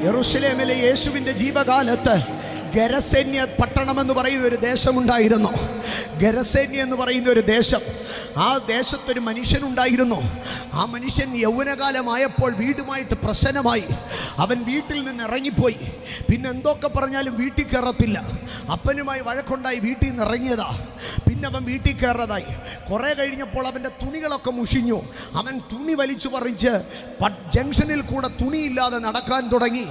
യെരൂശലേമിലെ യേശുവിൻ്റെ ജീവകാലത്ത് ഗെരസേന്യ പട്ടണമെന്ന് പറയുന്ന ഒരു ദേശമുണ്ടായിരുന്നു. ഗെരസേന്യ എന്ന് പറയുന്ന ഒരു ദേശം. ആ ദേശത്തൊരു മനുഷ്യനുണ്ടായിരുന്നു. ആ മനുഷ്യൻ യൗവനകാലമായപ്പോൾ വീടുമായിട്ട് പ്രശ്നമായി. അവൻ വീട്ടിൽ നിന്ന് ഇറങ്ങിപ്പോയി. പിന്നെ എന്തൊക്കെ പറഞ്ഞാലും വീട്ടിൽ കയറത്തില്ല. അപ്പനുമായി വഴക്കുണ്ടായി വീട്ടിൽ നിന്ന് ഇറങ്ങിയതാ. പിന്നെ അവൻ വീട്ടിൽ കയറതായി. കുറേ കഴിഞ്ഞപ്പോൾ അവൻ്റെ തുണികളൊക്കെ മുഷിഞ്ഞു. അവൻ തുണി വലിച്ചു പറിച്ച് ജംഗ്ഷനിൽ കൂടെ തുണിയില്ലാതെ നടക്കാൻ തുടങ്ങി.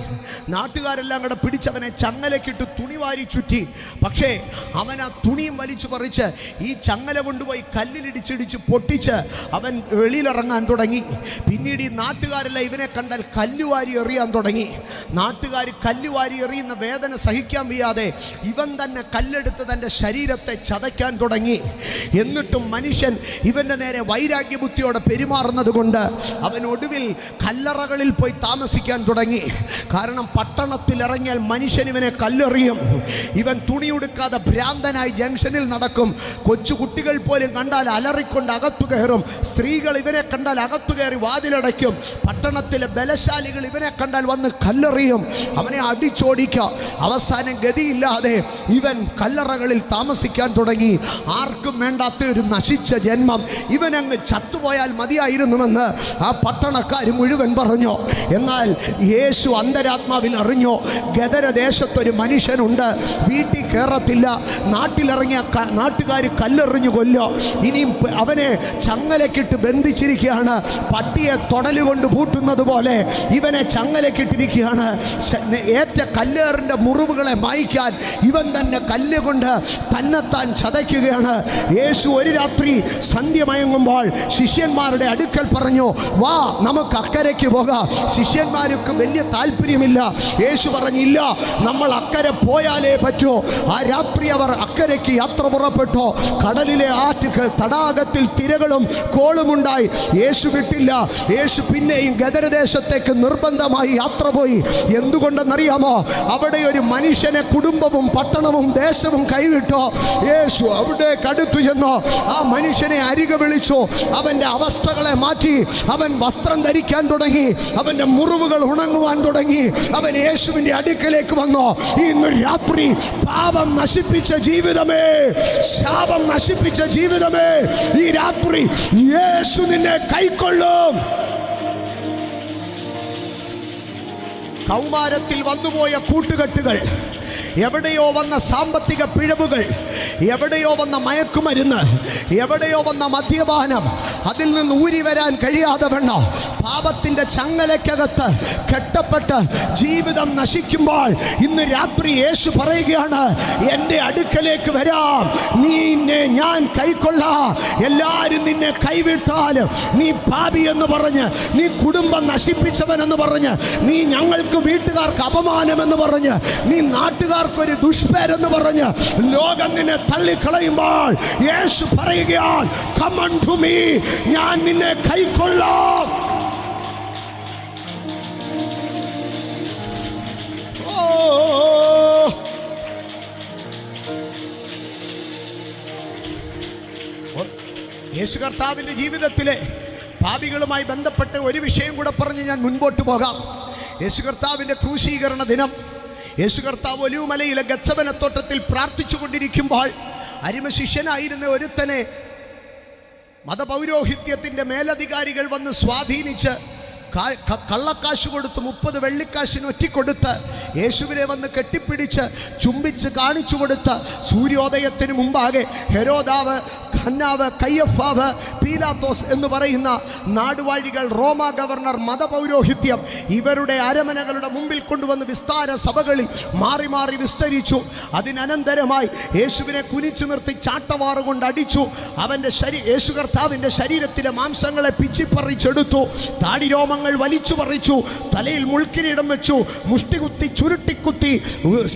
നാട്ടുകാരെല്ലാം കൂടെ പിടിച്ചവനെ ചങ്ങലക്കിട്ട് തുണി വാരി ചുറ്റി. പക്ഷേ അവൻ ആ തുണിയും വലിച്ചു പറിച്ച് ഈ ചങ്ങല കൊണ്ടുപോയി കല്ലിലിടിച്ചിടിച്ച് പൊട്ടിച്ച് അവൻ വെളിയിലിറങ്ങാൻ തുടങ്ങി. പിന്നീട് ഈ നാട്ടുകാരെല്ലാം ഇവനെ കണ്ടാൽ കല്ലുവാരി എറിയാൻ തുടങ്ങി. നാട്ടുകാർ കല്ലുവാരി എറിയുന്ന വേദന സഹിക്കാൻ വയ്യാതെ ഇവൻ തന്നെ കല്ലെടുത്ത് തൻ്റെ ശരീരത്തെ ചതയ്ക്കാൻ തുടങ്ങി. എന്നിട്ടും മനുഷ്യൻ ഇവൻ്റെ നേരെ വൈരാഗ്യബുദ്ധിയോടെ പെരുമാറുന്നത് കൊണ്ട് അവൻ ഒടുവിൽ കല്ലറകളിൽ പോയി താമസിക്കാൻ തുടങ്ങി. കാരണം പട്ടണത്തിൽ ഇറങ്ങിയാൽ മനുഷ്യൻ ഇവനെ കല്ലെറിയും. ഇവൻ തുണിയുടുക്കാതെ ഭ്രാന്തനായി ജംഗ്ഷനിൽ നടക്കും. കൊച്ചു കുട്ടികൾ പോലും കണ്ടാൽ അലറിക്കൊണ്ട് അകത്തു കയറും. സ്ത്രീകൾ ഇവനെ കണ്ടാൽ അകത്തു കയറി വാതിലടയ്ക്കും. പട്ടണത്തിലെ ബലശാലികൾ ഇവനെ കണ്ടാൽ വന്ന് കല്ലെറിയും. അവനെ അടിച്ചോടിക്കുക. അവസാനം ഗതിയില്ലാതെ ഇവൻ കല്ലറകളിൽ താമസിക്കാൻ തുടങ്ങി. ആർക്കും വേണ്ടാത്ത ഒരു നശിച്ച ജന്മം. ഇവനങ്ങ് ചത്തുപോയാൽ മതിയായിരുന്നുവെന്ന് ആ പട്ടണക്കാർ മുഴുവൻ പറഞ്ഞു. എന്നാൽ യേശു അന്തരാത്മാവിൽ അറിഞ്ഞു, ഗദരദേശത്തൊരു മനുഷ്യനുണ്ട്, വീട്ടിൽ കയറത്തില്ല, നാട്ടിലിറങ്ങിയ നാട്ടുകാർ കല്ലെറിഞ്ഞു കൊല്ലോ. ഇനിയും അവനെ ചങ്ങലക്കിട്ട് ബന്ധിച്ചിരിക്കുകയാണ്. പട്ടിയെ തൊടലുകൊണ്ട് പൂട്ടുന്നത് പോലെ ഇവനെ ചങ്ങലക്കിട്ടിരിക്കുകയാണ്. ഏറ്റ കല്ലേറിൻ്റെ മുറിവുകളെ മായ്ക്കാൻ ഇവൻ തന്നെ കല്ലുകൊണ്ട് തന്നെത്താൻ ചതയ്ക്കുകയാണ്. യേശു ഒരു രാത്രി സന്ധ്യ മയങ്ങുമ്പോൾ ശിഷ്യന്മാരുടെ അടുക്കൽ പറഞ്ഞു, വാ നമുക്ക് അക്കരയ്ക്ക് പോകാം. ശിഷ്യന്മാർക്ക് വലിയ താല്പര്യമില്ല. യേശു പറഞ്ഞില്ല, നമ്മൾ അക്കരെ പോയാലേ പറ്റൂ. ആ രാത്രി അവർ അക്കരയ്ക്ക് യാത്ര പുറപ്പെട്ടു. കടലിലെ തടാകത്തിൽ തിരകളും കോളുമുണ്ടായി. യേശു വിട്ടില്ല. യേശു പിന്നെയും ഗദരദേശത്തേക്ക് നിർബന്ധമായി യാത്ര പോയി. എന്തുകൊണ്ടെന്നറിയാമോ? അവിടെ ഒരു മനുഷ്യനെ കുടുംബവും പട്ടണവും ദേശവും കൈവിട്ടോ. യേശു അവിടെ കടുത്തു ചെന്നോ. ആ മനുഷ്യനെ അരികെ വിളിച്ചു. അവൻ്റെ അവസ്ഥകളെ മാറ്റി. അവൻ വസ്ത്രം ധരിക്കാൻ തുടങ്ങി. അവൻ്റെ മുറിവുകൾ ഉണങ്ങുവാൻ തുടങ്ങി. അവൻ യേശുവിൻ്റെ അടുക്കലേക്ക് വന്നു. ഇന്ന് രാത്രി പാപം നശിപ്പിച്ച ജീവിതമേ, ശാപം നശിപ്പിച്ച ജീവിതമേ, ഈ രാത്രി യേശു നിന്നെ കൈക്കൊള്ളും. കൗമാരത്തിൽ വന്നുപോയ കൂട്ടുകെട്ടുകൾ, എവിടെയോ വന്ന സാമ്പത്തിക പിഴവുകൾ, എവിടെയോ വന്ന മയക്കുമരുന്ന്, എവിടെയോ വന്ന മദ്യപാനം, അതിൽ നിന്ന് ഊരി വരാൻ കഴിയാതെ വണ്ണം പാപത്തിൻ്റെ ചങ്ങലക്കകത്ത് കെട്ടപ്പെട്ട് ജീവിതം നശിക്കുമ്പോൾ ഇന്ന് രാത്രി യേശു പറയുകയാണ്, എൻ്റെ അടുക്കലേക്ക് വരാം, നിന്നെ ഞാൻ കൈക്കൊള്ളാം. എല്ലാവരും നിന്നെ കൈവിട്ടാലും, നീ പാപി എന്ന് പറഞ്ഞ്, നീ കുടുംബം നശിപ്പിച്ചവനെന്ന് പറഞ്ഞ്, നീ ഞങ്ങൾക്ക് വീട്ടുകാർക്ക് അപമാനമെന്ന് പറഞ്ഞ്, നീ നാട്ടുകാർക്കൊരു ദുഷ്പേരെന്ന് പറഞ്ഞ് ലോകം നിന്നെ തള്ളിക്കളയുമ്പോൾ യേശു പറയുകയാണ്, come unto me, ഞാൻ നിന്നെ കൈക്കൊള്ളാം. യേശു കർത്താവിൻ്റെ ജീവിതത്തിലെ പാപികളുമായി ബന്ധപ്പെട്ട് ഒരു വിഷയം കൂടെ പറഞ്ഞ് ഞാൻ മുൻപോട്ട് പോകാം. യേശു കർത്താവിൻ്റെ ക്രൂശീകരണ ദിനം, യേശു കർത്താവ് ഒലിവുമലയിലെ ഗത്സമന തോട്ടത്തിൽ പ്രാർത്ഥിച്ചു കൊണ്ടിരിക്കുമ്പോൾ അരിമ ശിഷ്യനായിരുന്ന ഒരുത്തനെ മതപൗരോഹിത്യത്തിൻ്റെ മേലധികാരികൾ വന്ന് സ്വാധീനിച്ച് കള്ളക്കാശ് കൊടുത്ത് 30 വെള്ളിക്കാശിന് ഒറ്റിക്കൊടുത്ത് യേശുവിനെ വന്ന് കെട്ടിപ്പിടിച്ച് ചുംബിച്ച് കാണിച്ചു കൊടുത്ത് സൂര്യോദയത്തിന് മുമ്പാകെ ഹെരോദാവ്, ഹന്നാവ്, കയ്യഫാവ്, പീലാത്തോസ് എന്ന് പറയുന്ന നാടുവാഴികൾ, റോമ ഗവർണർ, മതപൗരോഹിത്യം ഇവരുടെ അരമനകളുടെ മുമ്പിൽ കൊണ്ടുവന്ന് വിസ്താര സഭകളിൽ മാറി മാറി വിസ്തരിച്ചു. അതിനനന്തരമായി യേശുവിനെ കുനിച്ചു നിർത്തി ചാട്ടവാറ് കൊണ്ട് അടിച്ചു. അവൻ്റെ യേശു കർത്താവിൻ്റെ ശരീരത്തിലെ മാംസങ്ങളെ പിച്ചിപ്പറിച്ചെടുത്തു. താടിരോമങ്ങൾ വലിച്ചു പറിച്ചു. തലയിൽ മുൾക്കിരീടം വെച്ചു. മുഷ്ടികുത്തി ചുരുട്ടിക്കുത്തി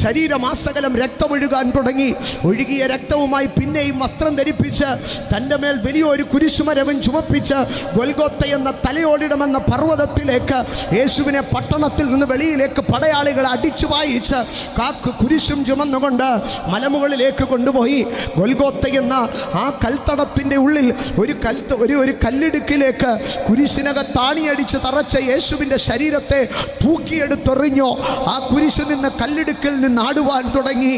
ശരീരമാസകലം രക്തമൊഴുകാൻ തുടങ്ങി. ഒഴുകിയ രക്തവുമായി പിന്നെയും വസ്ത്രം ധരിപ്പിച്ച് തൻ്റെ മേൽ വലിയൊരു കുരിശുമരവും ചുമപ്പിച്ച് ഗൊൽഗോത്ത എന്ന തലയോടിടമെന്ന പർവ്വതത്തിലേക്ക് യേശുവിനെ പട്ടണത്തിൽ നിന്ന് വെളിയിലേക്ക് പടയാളികൾ അടിച്ചു വായിച്ച് കുരിശും ചുമന്നുകൊണ്ട് മലമുകളിലേക്ക് കൊണ്ടുപോയി. ഗൊൽഗോത്ത എന്ന ആ കൽത്തടത്തിൻ്റെ ഉള്ളിൽ ഒരു കല്ലിടുക്കിലേക്ക് കുരിശിനകത്താണിയടിച്ച് തറച്ച യേശുവിൻ്റെ ശരീരത്തെ തൂക്കിയെടുത്തെറിഞ്ഞു. ആ കുരിശിൽ നിന്ന് കല്ലിടുക്കിൽ നിന്ന് ആടുവാൻ തുടങ്ങി.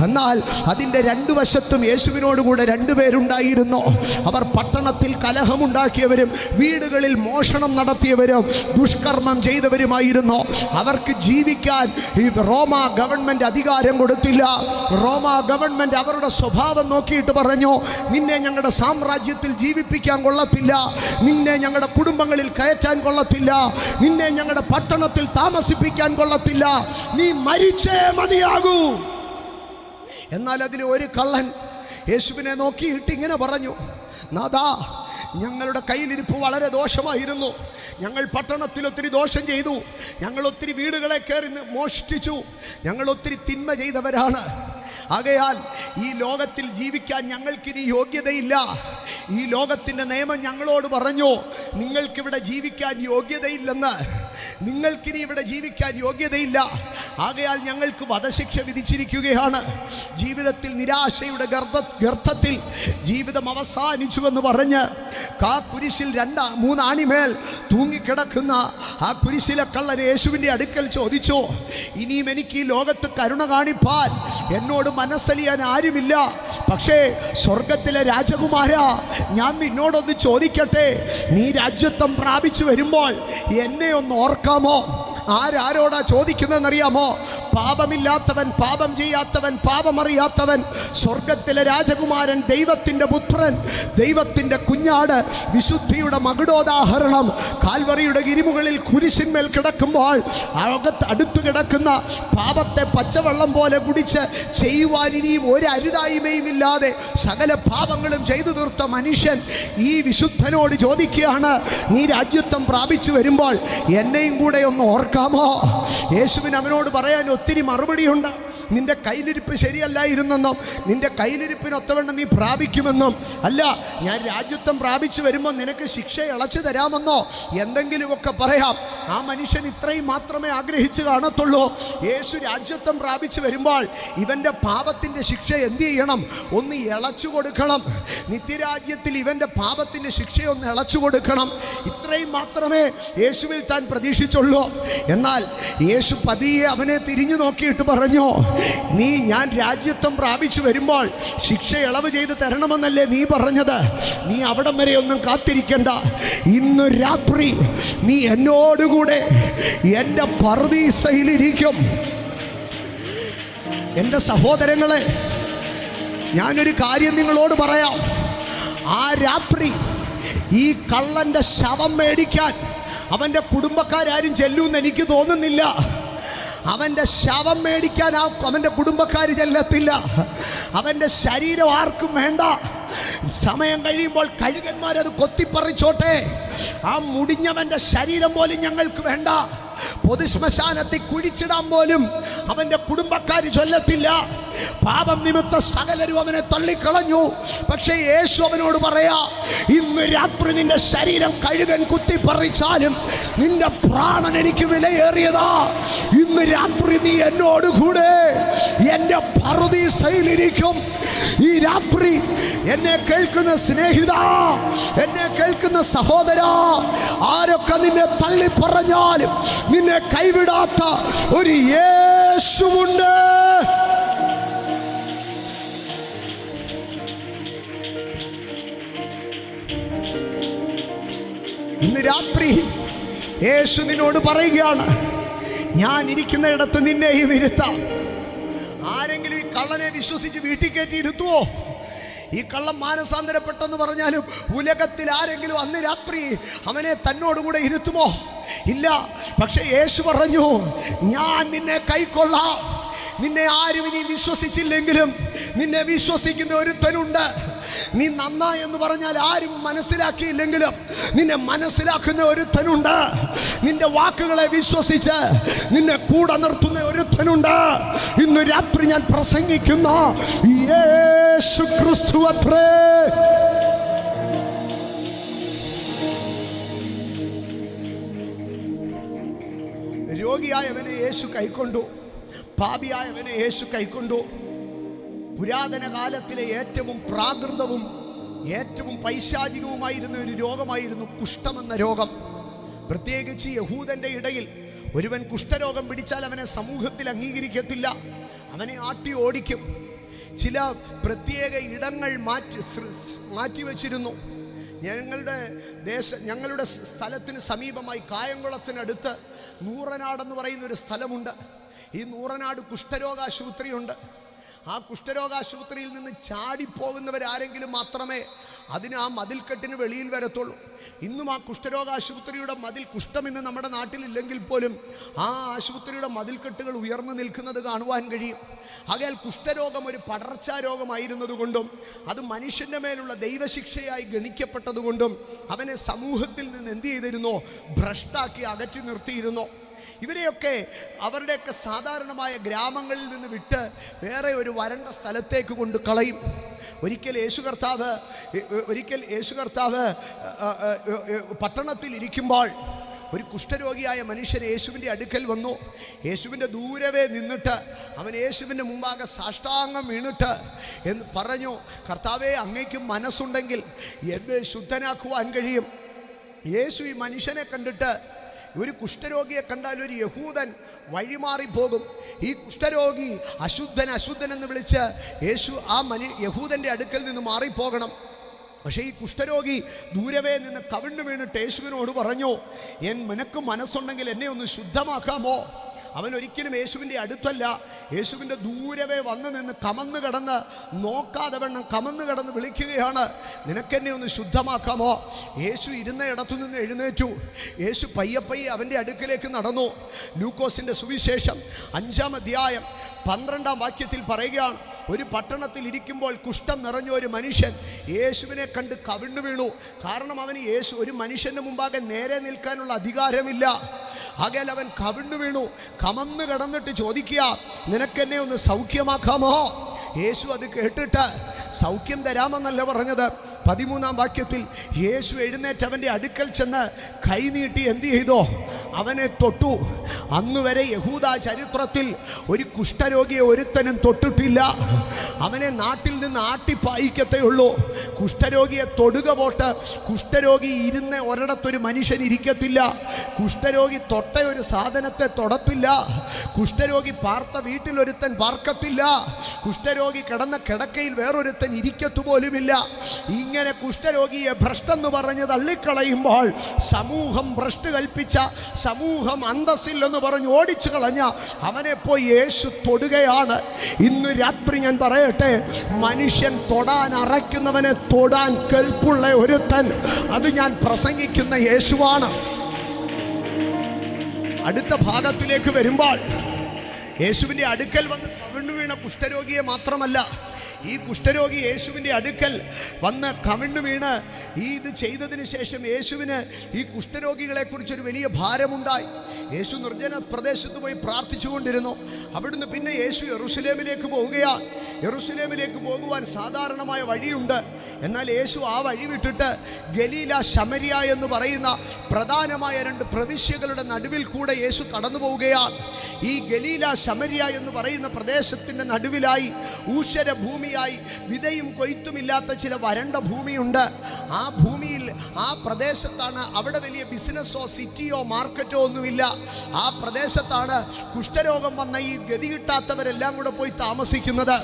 എന്നാൽ അതിൻ്റെ രണ്ടു വശത്തും യേശുവിനോടുകൂടെ രണ്ടുപേരുണ്ടായിരുന്നു. അവർ പട്ടണത്തിൽ കലഹമുണ്ടാക്കിയവരും വീടുകളിൽ മോഷണം നടത്തിയവരും ദുഷ്കർമ്മം ചെയ്തവരുമായിരുന്നു. അവർക്ക് ജീവിക്കാൻ ഈ റോമ ഗവൺമെൻറ് അധികാരം കൊടുത്തില്ല. റോമ ഗവൺമെൻറ് അവരുടെ സ്വഭാവം നോക്കിയിട്ട് പറഞ്ഞു, നിന്നെ ഞങ്ങളുടെ സാമ്രാജ്യത്തിൽ ജീവിപ്പിക്കാൻ കൊള്ളത്തില്ല, നിന്നെ ഞങ്ങളുടെ കുടുംബങ്ങളിൽ കയറ്റാൻ കൊള്ളത്തില്ല, നിന്നെ ഞങ്ങളുടെ പട്ടണത്തിൽ താമസിപ്പിക്കാൻ കൊള്ളത്തില്ല, നീ മരിച്ചേ മതിയാകൂ. എന്നാൽ അതിൽ ഒരു കള്ളൻ യേശുവിനെ നോക്കിയിട്ട് ഇങ്ങനെ പറഞ്ഞു, നാഥാ, ഞങ്ങളുടെ കയ്യിലിരിപ്പ് വളരെ ദോഷമായിരുന്നു. ഞങ്ങൾ പട്ടണത്തിൽ ഒത്തിരി ദോഷം ചെയ്തു, ഞങ്ങൾ ഒത്തിരി വീടുകളെ കയറി മോഷ്ടിച്ചു, ഞങ്ങൾ ഒത്തിരി തിന്മ ചെയ്തവരാണ്. ആകയാൽ ഈ ലോകത്തിൽ ജീവിക്കാൻ ഞങ്ങൾക്കിനി യോഗ്യതയില്ല. ഈ ലോകത്തിൻ്റെ നിയമം ഞങ്ങളോട് പറഞ്ഞു, നിങ്ങൾക്കിവിടെ ജീവിക്കാൻ യോഗ്യതയില്ലെന്ന്, നിങ്ങൾക്കിനി ഇവിടെ ജീവിക്കാൻ യോഗ്യതയില്ല. ആകയാൽ ഞങ്ങൾക്ക് വധശിക്ഷ വിധിച്ചിരിക്കുകയാണ്. ജീവിതത്തിൽ നിരാശയുടെ ഗർത്തത്തിൽ ജീവിതം അവസാനിച്ചുവെന്ന് പറഞ്ഞ് കുരിശിൽ 2-3 ആണിമേൽ തൂങ്ങിക്കിടക്കുന്ന ആ കുരിശിലെ കള്ളൻ യേശുവിൻ്റെ അടുക്കൽ ചോദിച്ചു, ഇനിയും എനിക്ക് ഈ ലോകത്ത് കരുണ കാണിപ്പാൻ എന്നോട് മനസ്സലിയാൻ ആരുമില്ല. പക്ഷേ സ്വർഗത്തിലെ രാജകുമാരാ, ഞാൻ നിന്നോടൊന്ന് ചോദിക്കട്ടെ, നീ രാജ്യത്വം പ്രാപിച്ചു വരുമ്പോൾ എന്നെ ഒന്ന് ഓർക്കാമോ? ആരോടാ ചോദിക്കുന്നതെന്നറിയാമോ? പാപമില്ലാത്തവൻ, പാപം ചെയ്യാത്തവൻ, പാപമറിയാത്തവൻ, സ്വർഗത്തിലെ രാജകുമാരൻ, ദൈവത്തിൻ്റെ പുത്രൻ, ദൈവത്തിൻ്റെ കുഞ്ഞാട്, വിശുദ്ധിയുടെ മകുടോദാഹരണം, കാൽവറിയുടെ ഗിരിമുകളിൽ കുരിശിന്മേൽ കിടക്കുമ്പോൾ അടുത്ത് കിടക്കുന്ന പാപത്തെ പച്ചവെള്ളം പോലെ കുടിച്ച് ചെയ്യുവാൻ ഇനിയും ഒരു അരുതായ്മയും ഇല്ലാതെ സകല പാപങ്ങളും ചെയ്തു തീർത്ത മനുഷ്യൻ ഈ വിശുദ്ധനോട് ചോദിക്കുകയാണ്, നീ രാജ്യത്വം പ്രാപിച്ചു വരുമ്പോൾ എന്നെയും കൂടെ ഒന്ന് ഓർക്കാമോ? യേശുവിന് അവനോട് പറയാൻ ഒത്തിരി മറുപടിയുണ്ട്. നിന്റെ കയ്യിലിരിപ്പ് ശരിയല്ലായിരുന്നെന്നും നിന്റെ കയ്യിലിരിപ്പിനൊത്തവണ്ണം നീ പ്രാപിക്കുമെന്നും അല്ല, ഞാൻ രാജ്യത്വം പ്രാപിച്ചു വരുമ്പോൾ നിനക്ക് ശിക്ഷ ഇളച്ചു തരാമെന്നോ എന്തെങ്കിലുമൊക്കെ പറയാം. ആ മനുഷ്യൻ ഇത്രയും മാത്രമേ ആഗ്രഹിച്ചു കാണത്തുള്ളൂ. യേശു രാജ്യത്വം പ്രാപിച്ചു വരുമ്പോൾ ഇവൻ്റെ പാപത്തിൻ്റെ ശിക്ഷ എന്ത് ചെയ്യണം? ഒന്ന് ഇളച്ചു കൊടുക്കണം. നിത്യരാജ്യത്തിൽ ഇവൻ്റെ പാപത്തിൻ്റെ ശിക്ഷയൊന്ന് ഇളച്ചു കൊടുക്കണം. ഇത്രയും മാത്രമേ യേശുവിൽ താൻ പ്രതീക്ഷിച്ചുള്ളൂ. എന്നാൽ യേശു പതിയെ അവനെ തിരിഞ്ഞു നോക്കിയിട്ട് പറഞ്ഞു, ഞാൻ രാജ്യത്വം പ്രാപിച്ചു വരുമ്പോൾ ശിക്ഷ ഇളവ് ചെയ്ത് തരണമെന്നല്ലേ നീ പറഞ്ഞത്? നീ അവിടം വരെ ഒന്നും കാത്തിരിക്കണ്ട. ഇന്ന് രാത്രി നീ എന്നോടുകൂടെ എൻ്റെ പർദീസയിലിരിക്കും. എൻ്റെ സഹോദരങ്ങളെ, ഞാനൊരു കാര്യം നിങ്ങളോട് പറയാം. ആ രാത്രി ഈ കള്ളൻ്റെ ശവം മേടിക്കാൻ അവൻ്റെ കുടുംബക്കാരും ചെല്ലുമെന്ന് എനിക്ക് തോന്നുന്നില്ല. അവൻ്റെ ശവം മേടിക്കാൻ അവൻ്റെ കുടുംബക്കാർ ചെല്ലത്തില്ല. അവൻ്റെ ശരീരം ആർക്കും വേണ്ട. സമയം കഴിയുമ്പോൾ കഴുകന്മാരത് കൊത്തിപ്പറിച്ചോട്ടെ. ആ മുടിഞ്ഞവൻ്റെ ശരീരം പോലും ഞങ്ങൾക്ക് വേണ്ട. പൊതുശ്മശാനത്തിൽ കുഴിച്ചിടാൻ പോലും അവൻ്റെ കുടുംബക്കാർ ചൊല്ലത്തില്ല. പാപം നിമിത്തം സകലരും അവനെ തള്ളിക്കളഞ്ഞു. പക്ഷേ യേശു അവനോട് പറയാ, ഇന്ന് രാത്രി നിന്റെ ശരീരം കഴുകൻ കുത്തിപ്പറിച്ചാലും നിന്റെ പ്രാണൻ എനിക്ക് വിലയേറിയതാ. ഇന്ന് രാത്രി നീ എന്നോടുകൂടെ എൻ്റെ പറുദീസയിലിരിക്കും. ഈ രാത്രി എന്നെ കേൾക്കുന്ന സ്നേഹിത, എന്നെ കേൾക്കുന്ന സഹോദര, ആരൊക്കെ നിന്നെ തള്ളിപ്പറഞ്ഞാലും നിന്നെ കൈവിടാത്ത ഒരു യേശുവുണ്ട്. ഇന്ന് രാത്രി യേശു നിന്നോട് പറയുകയാണ്, ഞാൻ ഇരിക്കുന്ന ഇടത്ത് നിന്നെയും ഇരുത്താം. ആരെങ്കിലും ഈ കള്ളനെ വിശ്വസിച്ച് വീട്ടിൽ കയറ്റി ഇരുത്തുവോ? ഈ കള്ളം മാനസാന്തരപ്പെട്ടെന്ന് പറഞ്ഞാലും ഉലകത്തിൽ ആരെങ്കിലും അന്ന് രാത്രി അവനെ തന്നോടുകൂടെ ഇരുത്തുമോ? ഇല്ല. പക്ഷെ യേശു പറഞ്ഞു, ഞാൻ നിന്നെ കൈക്കൊള്ളാം. നിന്നെ ആരും ഇനി വിശ്വസിച്ചില്ലെങ്കിലും നിന്നെ വിശ്വസിക്കുന്ന ഒരുത്തനുണ്ട്. നീ നന്നായി എന്ന് പറഞ്ഞാൽ ആരും മനസ്സിലാക്കിയില്ലെങ്കിലും നിന്നെ മനസ്സിലാക്കുന്ന ഒരുത്തനുണ്ട്. നിന്റെ വാക്കുകളെ വിശ്വസിച്ച് നിന്നെ കൂടെ നിർത്തുന്ന ഒരുത്തനുണ്ട്. ഇന്ന് രാത്രി ഞാൻ പ്രസംഗിക്കുന്ന യേശു ക്രിസ്തു അത്രേ. രോഗിയായവനെ യേശു കൈക്കൊണ്ടു, പാപിയായവനെ യേശു കൈക്കൊണ്ടു. പുരാതന കാലത്തിലെ ഏറ്റവും പ്രാകൃതവും ഏറ്റവും പൈശാചികവുമായിരുന്ന ഒരു രോഗമായിരുന്നു കുഷ്ഠമെന്ന രോഗം. പ്രത്യേകിച്ച് യഹൂദന്റെ ഇടയിൽ ഒരുവൻ കുഷ്ഠരോഗം പിടിച്ചാൽ അവനെ സമൂഹത്തിൽ അംഗീകരിക്കത്തില്ല, അവനെ ആട്ടി ഓടിക്കും. ചില പ്രത്യേക ഇടങ്ങൾ മാറ്റിവെച്ചിരുന്നു. ഞങ്ങളുടെ സ്ഥലത്തിന് സമീപമായി കായംകുളത്തിനടുത്ത് നൂറനാടെന്ന് പറയുന്ന ഒരു സ്ഥലമുണ്ട്. ഈ നൂറനാട് കുഷ്ഠരോഗാശുപത്രിയുണ്ട്. ആ കുഷ്ഠരോഗാശുപത്രിയിൽ നിന്ന് ചാടിപ്പോകുന്നവരാരെങ്കിലും മാത്രമേ അതിന് ആ മതിൽക്കെട്ടിന് വെളിയിൽ വരത്തുള്ളൂ. ഇന്നും ആ കുഷ്ഠരോഗാശുപത്രിയുടെ മതിൽ, കുഷ്ഠം ഇന്ന് നമ്മുടെ നാട്ടിലില്ലെങ്കിൽ പോലും ആ ആശുപത്രിയുടെ മതിൽക്കെട്ടുകൾ ഉയർന്നു നിൽക്കുന്നത് കാണുവാൻ കഴിയും. ആകയാൽ കുഷ്ഠരോഗം ഒരു പടർച്ചാ രോഗമായിരുന്നതുകൊണ്ടും അത് മനുഷ്യൻ്റെ മേലുള്ള ദൈവശിക്ഷയായി ഗണിക്കപ്പെട്ടതുകൊണ്ടും അവനെ സമൂഹത്തിൽ നിന്ന് എന്ത് ചെയ്തിരുന്നോ? ഭ്രഷ്ടാക്കി അകറ്റി നിർത്തിയിരുന്നോ. ഇവരെയൊക്കെ അവരുടെയൊക്കെ സാധാരണമായ ഗ്രാമങ്ങളിൽ നിന്ന് വിട്ട് വേറെ ഒരു വരണ്ട സ്ഥലത്തേക്ക് കൊണ്ട് കളയും. ഒരിക്കൽ യേശു കർത്താവ് പട്ടണത്തിൽ ഇരിക്കുമ്പോൾ ഒരു കുഷ്ഠരോഗിയായ മനുഷ്യൻ യേശുവിൻ്റെ അടുക്കൽ വന്നു. യേശുവിൻ്റെ ദൂരവേ നിന്നിട്ട് അവൻ യേശുവിൻ്റെ മുമ്പാകെ സാഷ്ടാംഗം വീണിട്ട് എന്ന് പറഞ്ഞു, കർത്താവേ, അങ്ങേക്ക് മനസ്സുണ്ടെങ്കിൽ എന്നെ ശുദ്ധനാക്കുവാൻ കഴിയും. യേശു ഈ മനുഷ്യനെ കണ്ടിട്ട്, ഒരു കുഷ്ഠരോഗിയെ കണ്ടാൽ ഒരു യഹൂദൻ വഴിമാറിപ്പോകും. ഈ കുഷ്ഠരോഗി അശുദ്ധൻ എന്ന് വിളിച്ച് യേശു ആ യഹൂദൻ്റെ അടുക്കൽ നിന്ന് മാറിപ്പോകണം. പക്ഷേ ഈ കുഷ്ഠരോഗി ദൂരവേ നിന്ന് കവിണ്ണു വീണിട്ട് യേശുവിനോട് പറഞ്ഞു, നിനക്ക് മനസ്സുണ്ടെങ്കിൽ എന്നെ ഒന്ന് ശുദ്ധമാക്കാമോ? അവൻ ഒരിക്കലും യേശുവിൻ്റെ അടുത്തല്ല, യേശുവിൻ്റെ ദൂരവേ വന്ന് നിന്ന് കമന്ന് കിടന്ന്, നോക്കാതെ വണ്ണം കമന്ന് കിടന്ന് വിളിക്കുകയാണ്, നിനക്കെന്നെ ഒന്ന് ശുദ്ധമാക്കാമോ? യേശു ഇരുന്ന ഇടത്തു നിന്ന് എഴുന്നേറ്റു. യേശു പയ്യെ അവൻ്റെ അടുക്കിലേക്ക് നടന്നു. ലൂക്കോസിൻ്റെ സുവിശേഷം 5-ാം അധ്യായം 12-ാം വാക്യത്തിൽ പറയുകയാണ്, ഒരു പട്ടണത്തിൽ ഇരിക്കുമ്പോൾ കുഷ്ഠം നിറഞ്ഞ ഒരു മനുഷ്യൻ യേശുവിനെ കണ്ട് കവിണ്ണു വീണു. കാരണം അവന് ഒരു മനുഷ്യൻ്റെ മുമ്പാകെ നേരെ നിൽക്കാനുള്ള അധികാരമില്ല. ആകയാൽ അവൻ കവിണ്ണു വീണു. കമന്ന് കിടന്നിട്ട് ചോദിക്കുക, നിനക്കെന്നെ ഒന്ന് സൗഖ്യമാക്കാമോ? യേശു അത് കേട്ടിട്ട് സൗഖ്യം തരാമെന്നല്ല പറഞ്ഞത്. 13-ാം വാക്യത്തിൽ യേശു എഴുന്നേറ്റ് അവൻ്റെ അടുക്കൽ ചെന്ന് കൈനീട്ടി എന്ത് ചെയ്തോ? അവനെ തൊട്ടു. അന്നുവരെ യഹൂദ ചരിത്രത്തിൽ ഒരു കുഷ്ഠരോഗിയെ ഒരുത്തനും തൊട്ടിട്ടില്ല. അവനെ നാട്ടിൽ നിന്ന് ആട്ടിപ്പായിക്കത്തേ ഉള്ളൂ. കുഷ്ഠരോഗിയെ തൊടുക പോട്ട്. കുഷ്ഠരോഗി ഇരുന്ന ഒരിടത്തൊരു മനുഷ്യൻ ഇരിക്കത്തില്ല. കുഷ്ഠരോഗി തൊട്ട ഒരു സാധനത്തെ തൊടത്തില്ല. കുഷ്ഠരോഗി പാർത്ത വീട്ടിലൊരുത്തൻ പാർക്കത്തില്ല. കുഷ്ഠരോഗി കിടന്ന കിടക്കയിൽ വേറൊരുത്തൻ ഇരിക്കത്തുപോലുമില്ല. ഇങ്ങനെ കുഷ്ഠരോഗിയെ ഭ്രഷ്ടെന്ന് പറഞ്ഞ് തള്ളിക്കളയുമ്പോൾ സമൂഹം ഭ്രഷ്ട് കൽപ്പിച്ച, സമൂഹം അന്തസ്സില്ലെന്ന് പറഞ്ഞ് ഓടിച്ചു കളഞ്ഞ അവനെ പോയി യേശു തൊടുകയാണ്. ഇന്ന് രാത്രി ഞാൻ പറയട്ടെ, മനുഷ്യൻ തൊടാൻ അറയ്ക്കുന്നവനെ തൊടാൻ കെൽപ്പുള്ള ഒരുത്തൻ, അത് ഞാൻ പ്രസംഗിക്കുന്ന യേശുവാണ്. അടുത്ത ഭാഗത്തിലേക്ക് വരുമ്പോൾ യേശുവിൻ്റെ അടുക്കൽ വന്ന് കവിണ്ണു വീണ കുഷ്ഠരോഗിയെ മാത്രമല്ല, ഈ കുഷ്ഠരോഗി യേശുവിൻ്റെ അടുക്കൽ വന്ന് കവിണ്ണു വീണ് ഇത് ചെയ്തതിന് ശേഷം യേശുവിന് ഈ കുഷ്ഠരോഗികളെക്കുറിച്ചൊരു വലിയ ഭാരമുണ്ടായി. യേശു നിർജ്ജന പ്രദേശത്ത് പോയി പ്രാർത്ഥിച്ചുകൊണ്ടിരുന്നു. അവിടുന്ന് പിന്നെ യേശു യെരൂശലേമിലേക്ക് പോവുകയാണ്. യെരൂശലേമിലേക്ക് പോകുവാൻ സാധാരണമായ വഴിയുണ്ട്. എന്നാൽ യേശു ആ വഴി വിട്ടിട്ട് ഗലീല, ശമരിയ എന്ന് പറയുന്ന പ്രധാനമായ 2 പ്രവിശ്യകളുടെ നടുവിൽ കൂടെ യേശു കടന്നു പോവുകയാണ്. ഈ ഗലീല, ശമരിയ എന്ന് പറയുന്ന പ്രദേശത്തിൻ്റെ നടുവിലായി ഊഷര ഭൂമിയായി വിതയും കൊയ്ത്തുമില്ലാത്ത ചില വരണ്ട ഭൂമിയുണ്ട്. ആ ഭൂമിയിൽ, ആ പ്രദേശത്താണ്, അവിടെ വലിയ ബിസിനസ്സോ സിറ്റിയോ മാർക്കറ്റോ ഒന്നുമില്ല. ആ പ്രദേശത്താണ് കുഷ്ഠരോഗം വന്ന ഈ ഗതി കിട്ടാത്തവരെല്ലാം കൂടെ പോയി താമസിക്കുന്നത്.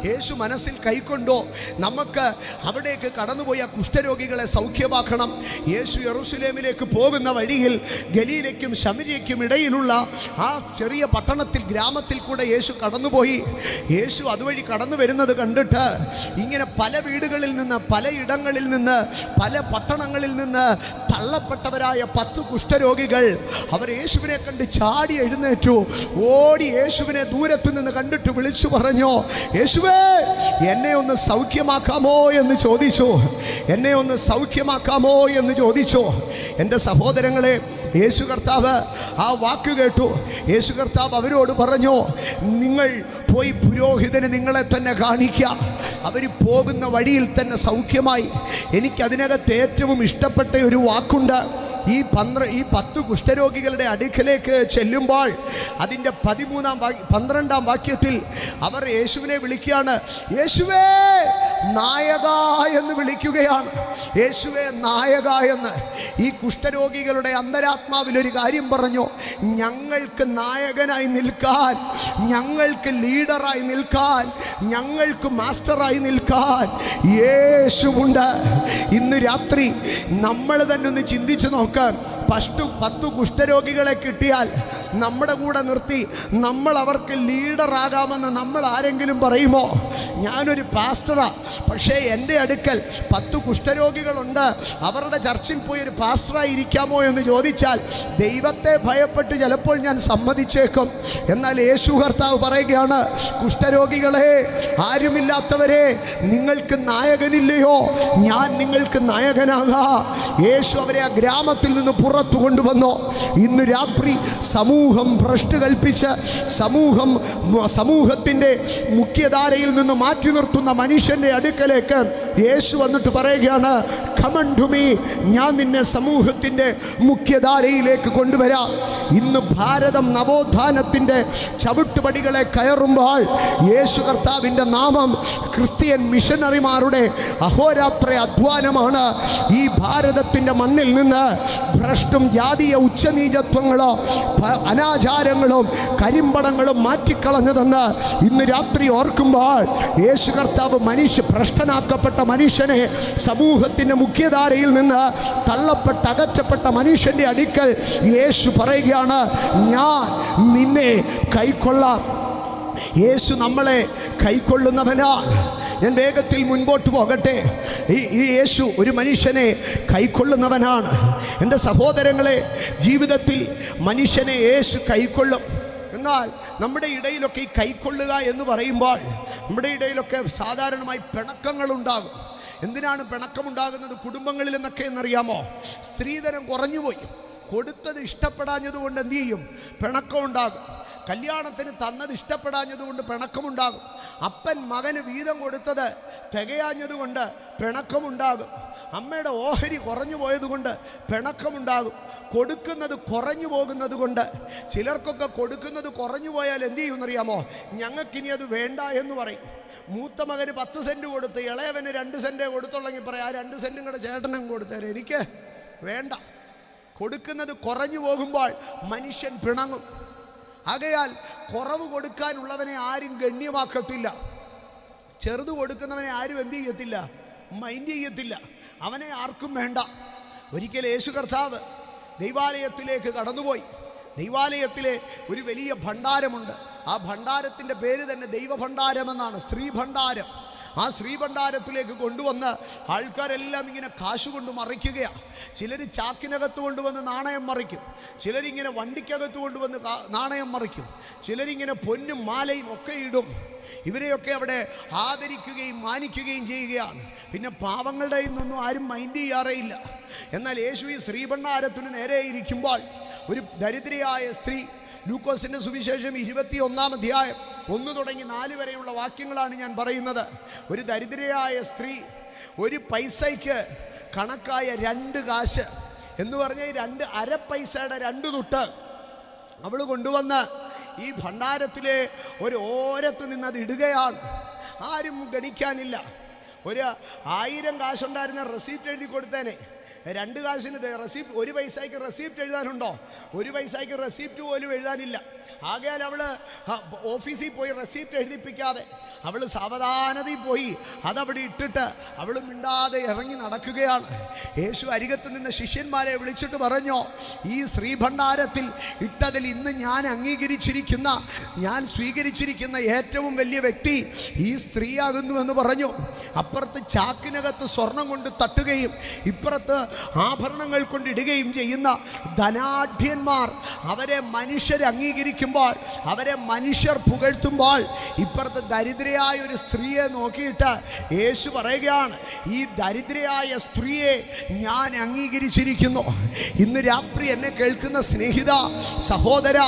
യേശു മനസ്സിൽ കൈക്കൊണ്ടോ, നമുക്ക് അവിടേക്ക് കടന്നുപോയി ആ കുഷ്ഠരോഗികളെ സൗഖ്യമാക്കണം. യേശു യെരൂശലേമിലേക്ക് പോകുന്ന വഴിയിൽ ഗലീലയ്ക്കും ശമര്യയ്ക്കും ഇടയിലുള്ള ആ ചെറിയ പട്ടണത്തിൽ, ഗ്രാമത്തിൽ കൂടെ യേശു കടന്നുപോയി. യേശു അതുവഴി കടന്നു വരുന്നത് കണ്ടിട്ട് ഇങ്ങനെ പല വീടുകളിൽ നിന്ന്, പല ഇടങ്ങളിൽ നിന്ന്, പല പട്ടണങ്ങളിൽ നിന്ന് തള്ളപ്പെട്ടവരായ 10 കുഷ്ഠരോഗികൾ അവർ യേശുവിനെ കണ്ട് ചാടി എഴുന്നേറ്റു. ഓടി യേശുവിനെ ദൂരത്തു നിന്ന് കണ്ടിട്ട് വിളിച്ചു പറഞ്ഞു, യേശുവേ, എന്നെ ഒന്ന് സൗഖ്യമാക്കാമോ എന്ന് ചോദിച്ചു. എന്നെ ഒന്ന് സൗഖ്യമാക്കാമോ എന്ന് ചോദിച്ചു. എൻ്റെ സഹോദരങ്ങളെ, യേശു കർത്താവ് ആ വാക്ക് കേട്ടു. യേശു കർത്താവ് അവരോട് പറഞ്ഞു, നിങ്ങൾ പോയി പുരോഹിതന് നിങ്ങളെ തന്നെ കാണിക്കുക. അവർ പോകുന്ന വഴിയിൽ തന്നെ സൗഖ്യമായി. എനിക്കതിനകത്ത് ഏറ്റവും ഇഷ്ടപ്പെട്ട ഒരു വാക്കുണ്ട്. ഈ 10 കുഷ്ഠരോഗികളുടെ അടുക്കലേക്ക് ചെല്ലുമ്പോൾ അതിൻ്റെ 12-ാം വാക്യത്തിൽ അവർ യേശുവിനെ വിളിക്കുകയാണ്. യേശുവേ നായക എന്ന് വിളിക്കുകയാണ്. യേശുവേ നായക എന്ന്. ഈ കുഷ്ഠരോഗികളുടെ അന്തരാത്മാവിലൊരു കാര്യം പറഞ്ഞു, ഞങ്ങൾക്ക് നായകനായി നിൽക്കാൻ, ഞങ്ങൾക്ക് ലീഡറായി നിൽക്കാൻ, ഞങ്ങൾക്ക് മാസ്റ്ററായി നിൽക്കാൻ യേശുവുണ്ട്. ഇന്ന് രാത്രി നമ്മൾ തന്നെ ഒന്ന് ചിന്തിച്ചു നോക്കാം. 10 കുഷ്ഠരോഗികളെ കിട്ടിയാൽ നമ്മുടെ കൂടെ നിർത്തി നമ്മൾ അവർക്ക് ലീഡറാകാമെന്ന് നമ്മൾ ആരെങ്കിലും പറയുമോ? ഞാനൊരു പാസ്റ്ററാ, പക്ഷേ എൻ്റെ അടുക്കൽ 10 കുഷ്ഠരോഗികളുണ്ട്, അവരുടെ ചർച്ചിൽ പോയി ഒരു പാസ്റ്ററായി ഇരിക്കാമോ എന്ന് ചോദിച്ചാൽ ദൈവത്തെ ഭയപ്പെട്ട് ചിലപ്പോൾ ഞാൻ സമ്മതിച്ചേക്കും. എന്നാൽ യേശു കർത്താവ് പറയുകയാണ്, കുഷ്ഠരോഗികളെ, ആരുമില്ലാത്തവരെ, നിങ്ങൾക്ക് നായകനില്ലയോ? ഞാൻ നിങ്ങൾക്ക് നായകനാകാം. യേശു അവരെ ആ ഗ്രാമത്തിൽ നിന്ന് പുറത്തു കൊണ്ടുവന്നു. ഇന്ന് രാത്രി സമൂഹം ഭ്രഷ്ട് കൽപ്പിച്ച് സമൂഹത്തിൻ്റെ മുഖ്യധാരയിൽ നിന്ന് മാറ്റി നിർത്തുന്ന മനുഷ്യൻ്റെ അടുക്കലേക്ക് യേശു വന്നിട്ട് പറയുകയാണ്, കമൺ ടു മീ, ഞാൻ നിന്നെ സമൂഹത്തിൻ്റെ മുഖ്യധാരയിലേക്ക് കൊണ്ടുവരാം. ഇന്ന് ഭാരതം നവോത്ഥാനത്തിൻ്റെ ചവിട്ടുപടികളെ കയറുമ്പോൾ യേശു കർത്താവിൻ്റെ നാമം ക്രിസ്ത്യൻ മിഷനറിമാരുടെ അഹോരാത്ര അധ്വാനമാണ് ഈ ഭാരതത്തിൻ്റെ മണ്ണിൽ നിന്ന് ഭ്രഷ്ടും ജാതീയ ഉച്ചനീചത്വങ്ങളോ അനാചാരങ്ങളും കരിമ്പടങ്ങളും മാറ്റിക്കളഞ്ഞതെന്ന് ഇന്ന് രാത്രി ഓർക്കുമ്പോൾ യേശു കർത്താവ് ഭ്രഷ്ടനാക്കപ്പെട്ട മനുഷ്യനെ സമൂഹത്തിൻ്റെ മുഖ്യധാരയിൽ നിന്ന് അകറ്റപ്പെട്ട മനുഷ്യൻ്റെ അടുക്കൽ യേശു പറയുകയാണ്, ഞാൻ നിന്നെ കൈക്കൊള്ളാം. യേശു നമ്മളെ കൈക്കൊള്ളുന്നവനാണ്. ഞാൻ വേഗത്തിൽ മുൻപോട്ട് പോകട്ടെ. ഈ യേശു ഒരു മനുഷ്യനെ കൈക്കൊള്ളുന്നവനാണ്. എൻ്റെ സഹോദരങ്ങളെ, ജീവിതത്തിൽ മനുഷ്യനെ യേശു കൈക്കൊള്ളും. എന്നാൽ നമ്മുടെ ഇടയിലൊക്കെ ഈ കൈക്കൊള്ളുക എന്ന് പറയുമ്പോൾ നമ്മുടെ ഇടയിലൊക്കെ സാധാരണമായി പിണക്കങ്ങളുണ്ടാകും. എന്തിനാണ് പിണക്കമുണ്ടാകുന്നത് കുടുംബങ്ങളിൽ എന്നൊക്കെ എന്നറിയാമോ? സ്ത്രീധനം കുറഞ്ഞുപോയി, കൊടുത്തത് ഇഷ്ടപ്പെടാഞ്ഞതുകൊണ്ട് എന്തു ചെയ്യും? പിണക്കമുണ്ടാകും. കല്യാണത്തിന് തന്നത് ഇഷ്ടപ്പെടാഞ്ഞതുകൊണ്ട് പിണക്കമുണ്ടാകും. അപ്പൻ മകന് വീതം കൊടുത്തത് തികയാഞ്ഞതുകൊണ്ട് പിണക്കമുണ്ടാകും. അമ്മയുടെ ഓഹരി കുറഞ്ഞു പോയതുകൊണ്ട് പിണക്കമുണ്ടാകും. കൊടുക്കുന്നത് കുറഞ്ഞു പോകുന്നത് കൊണ്ട്, ചിലർക്കൊക്കെ കൊടുക്കുന്നത് കുറഞ്ഞു പോയാൽ എന്തു ചെയ്യുമെന്നറിയാമോ? ഞങ്ങൾക്കിനി അത് വേണ്ട എന്ന് പറയും. മൂത്ത മകന് 10 സെൻറ്റ് കൊടുത്ത് ഇളയവന് 2 സെൻറ്റേ കൊടുത്തുള്ളെങ്കിൽ പറയാം, ആ 2 സെൻറ്റും കൂടെ ചേട്ടനും കൊടുത്തേരെ, എനിക്ക് വേണ്ട. കൊടുക്കുന്നത് കുറഞ്ഞു പോകുമ്പോൾ മനുഷ്യൻ പിണങ്ങും. ആകയാൽ കുറവ് കൊടുക്കാനുള്ളവനെ ആരും ഗണ്യമാക്കത്തില്ല. ചെറുത് കൊടുക്കുന്നവനെ ആരും എന്ത് ചെയ്യത്തില്ല? മൈൻഡ് ചെയ്യത്തില്ല. അവനെ ആർക്കും വേണ്ട. ഒരിക്കൽ യേശു കർത്താവ് ദൈവാലയത്തിലേക്ക് കടന്നുപോയി. ദൈവാലയത്തിലെ ഒരു വലിയ ഭണ്ഡാരമുണ്ട്. ആ ഭണ്ഡാരത്തിൻ്റെ പേര് തന്നെ ദൈവഭണ്ഡാരമെന്നാണ്, ശ്രീഭണ്ഡാരം. ആ ശ്രീഭണ്ഡാരത്തിലേക്ക് കൊണ്ടുവന്ന് ആൾക്കാരെല്ലാം ഇങ്ങനെ കാശ് കൊണ്ട് മറിക്കുകയാണ്. ചിലർ ചാക്കിനകത്ത് കൊണ്ടുവന്ന് നാണയം മറിക്കും, ചിലരിങ്ങനെ വണ്ടിക്കകത്ത് കൊണ്ടുവന്ന് നാണയം മറിക്കും, ചിലരിങ്ങനെ പൊന്നും മാലയും ഒക്കെ ഇടും. ഇവരെയൊക്കെ അവിടെ ആദരിക്കുകയും മാനിക്കുകയും ചെയ്യുകയാണ്. പിന്നെ പാവങ്ങളുടെ നിന്നൊന്നും ആരും മൈൻഡ് ചെയ്യാറേയില്ല. എന്നാൽ യേശു ഈ ശ്രീഭണ്ഡാരത്തിന് നേരെ ഇരിക്കുമ്പോൾ ഒരു ദരിദ്രയായ സ്ത്രീ, ലൂക്കോസിൻ്റെ സുവിശേഷം 21-ാം അധ്യായം 1 തുടങ്ങി 4 വരെയുള്ള വാക്യങ്ങളാണ് ഞാൻ പറയുന്നത്. ഒരു ദരിദ്രയായ സ്ത്രീ ഒരു പൈസയ്ക്ക് കണക്കായ 2 കാശ് എന്ന് പറഞ്ഞാൽ 2 അര പൈസയുടെ 2 തുട്ട് അവൾ കൊണ്ടുവന്ന് ഈ ഭണ്ഡാരത്തിലെ ഒരു ഓരത്ത് നിന്നത് ഇടുകയാണ്. ആരും ഗണിക്കാനില്ല. ഒരു 1000 കാശുണ്ടായിരുന്ന റെസീപ്റ്റ് എഴുതി കൊടുത്തേനെ. 2 കാശിന് റെസിപ്റ്റ്, 1 പൈസയ്ക്ക് റെസിപ്റ്റ് എഴുതാനുണ്ടോ? 1 പൈസയ്ക്ക് റെസിപ്റ്റ് പോലും എഴുതാനില്ല. ആകയാൽ അവൾ ഓഫീസിൽ പോയി റെസിപ്റ്റ് എഴുതിപ്പിക്കാതെ അവൾ സാവധാനതയിൽ പോയി അതവിടെ ഇട്ടിട്ട് അവൾ മിണ്ടാതെ ഇറങ്ങി നടക്കുകയാണ്. യേശു അരികത്ത് നിന്ന് ശിഷ്യന്മാരെ വിളിച്ചിട്ട് പറഞ്ഞു, ഈ ശ്രീഭണ്ഡാരത്തിൽ ഇട്ടതിൽ ഇന്ന് ഞാൻ അംഗീകരിച്ചിരിക്കുന്ന, ഞാൻ സ്വീകരിച്ചിരിക്കുന്ന ഏറ്റവും വലിയ വ്യക്തി ഈ സ്ത്രീയാകുന്നു എന്ന് പറഞ്ഞു. അപ്പുറത്ത് ചാക്കിനകത്ത് സ്വർണം കൊണ്ട് തട്ടുകയും ഇപ്പുറത്ത് ആഭരണങ്ങൾ കൊണ്ടിടുകയും ചെയ്യുന്ന ധനാഢ്യന്മാർ, അവരെ മനുഷ്യർ അംഗീകരിക്കുമ്പോൾ, അവരെ മനുഷ്യർ പുകഴ്ത്തുമ്പോൾ, ഇപ്പുറത്ത് ദരിദ്രയായ ഒരു സ്ത്രീയെ നോക്കിയിട്ട് യേശു പറയുകയാണ്, ഈ ദരിദ്രയായ സ്ത്രീയെ ഞാൻ അംഗീകരിച്ചിരിക്കുന്നു. ഇന്ന് രാത്രി എന്നെ കേൾക്കുന്ന സ്നേഹിത, സഹോദര,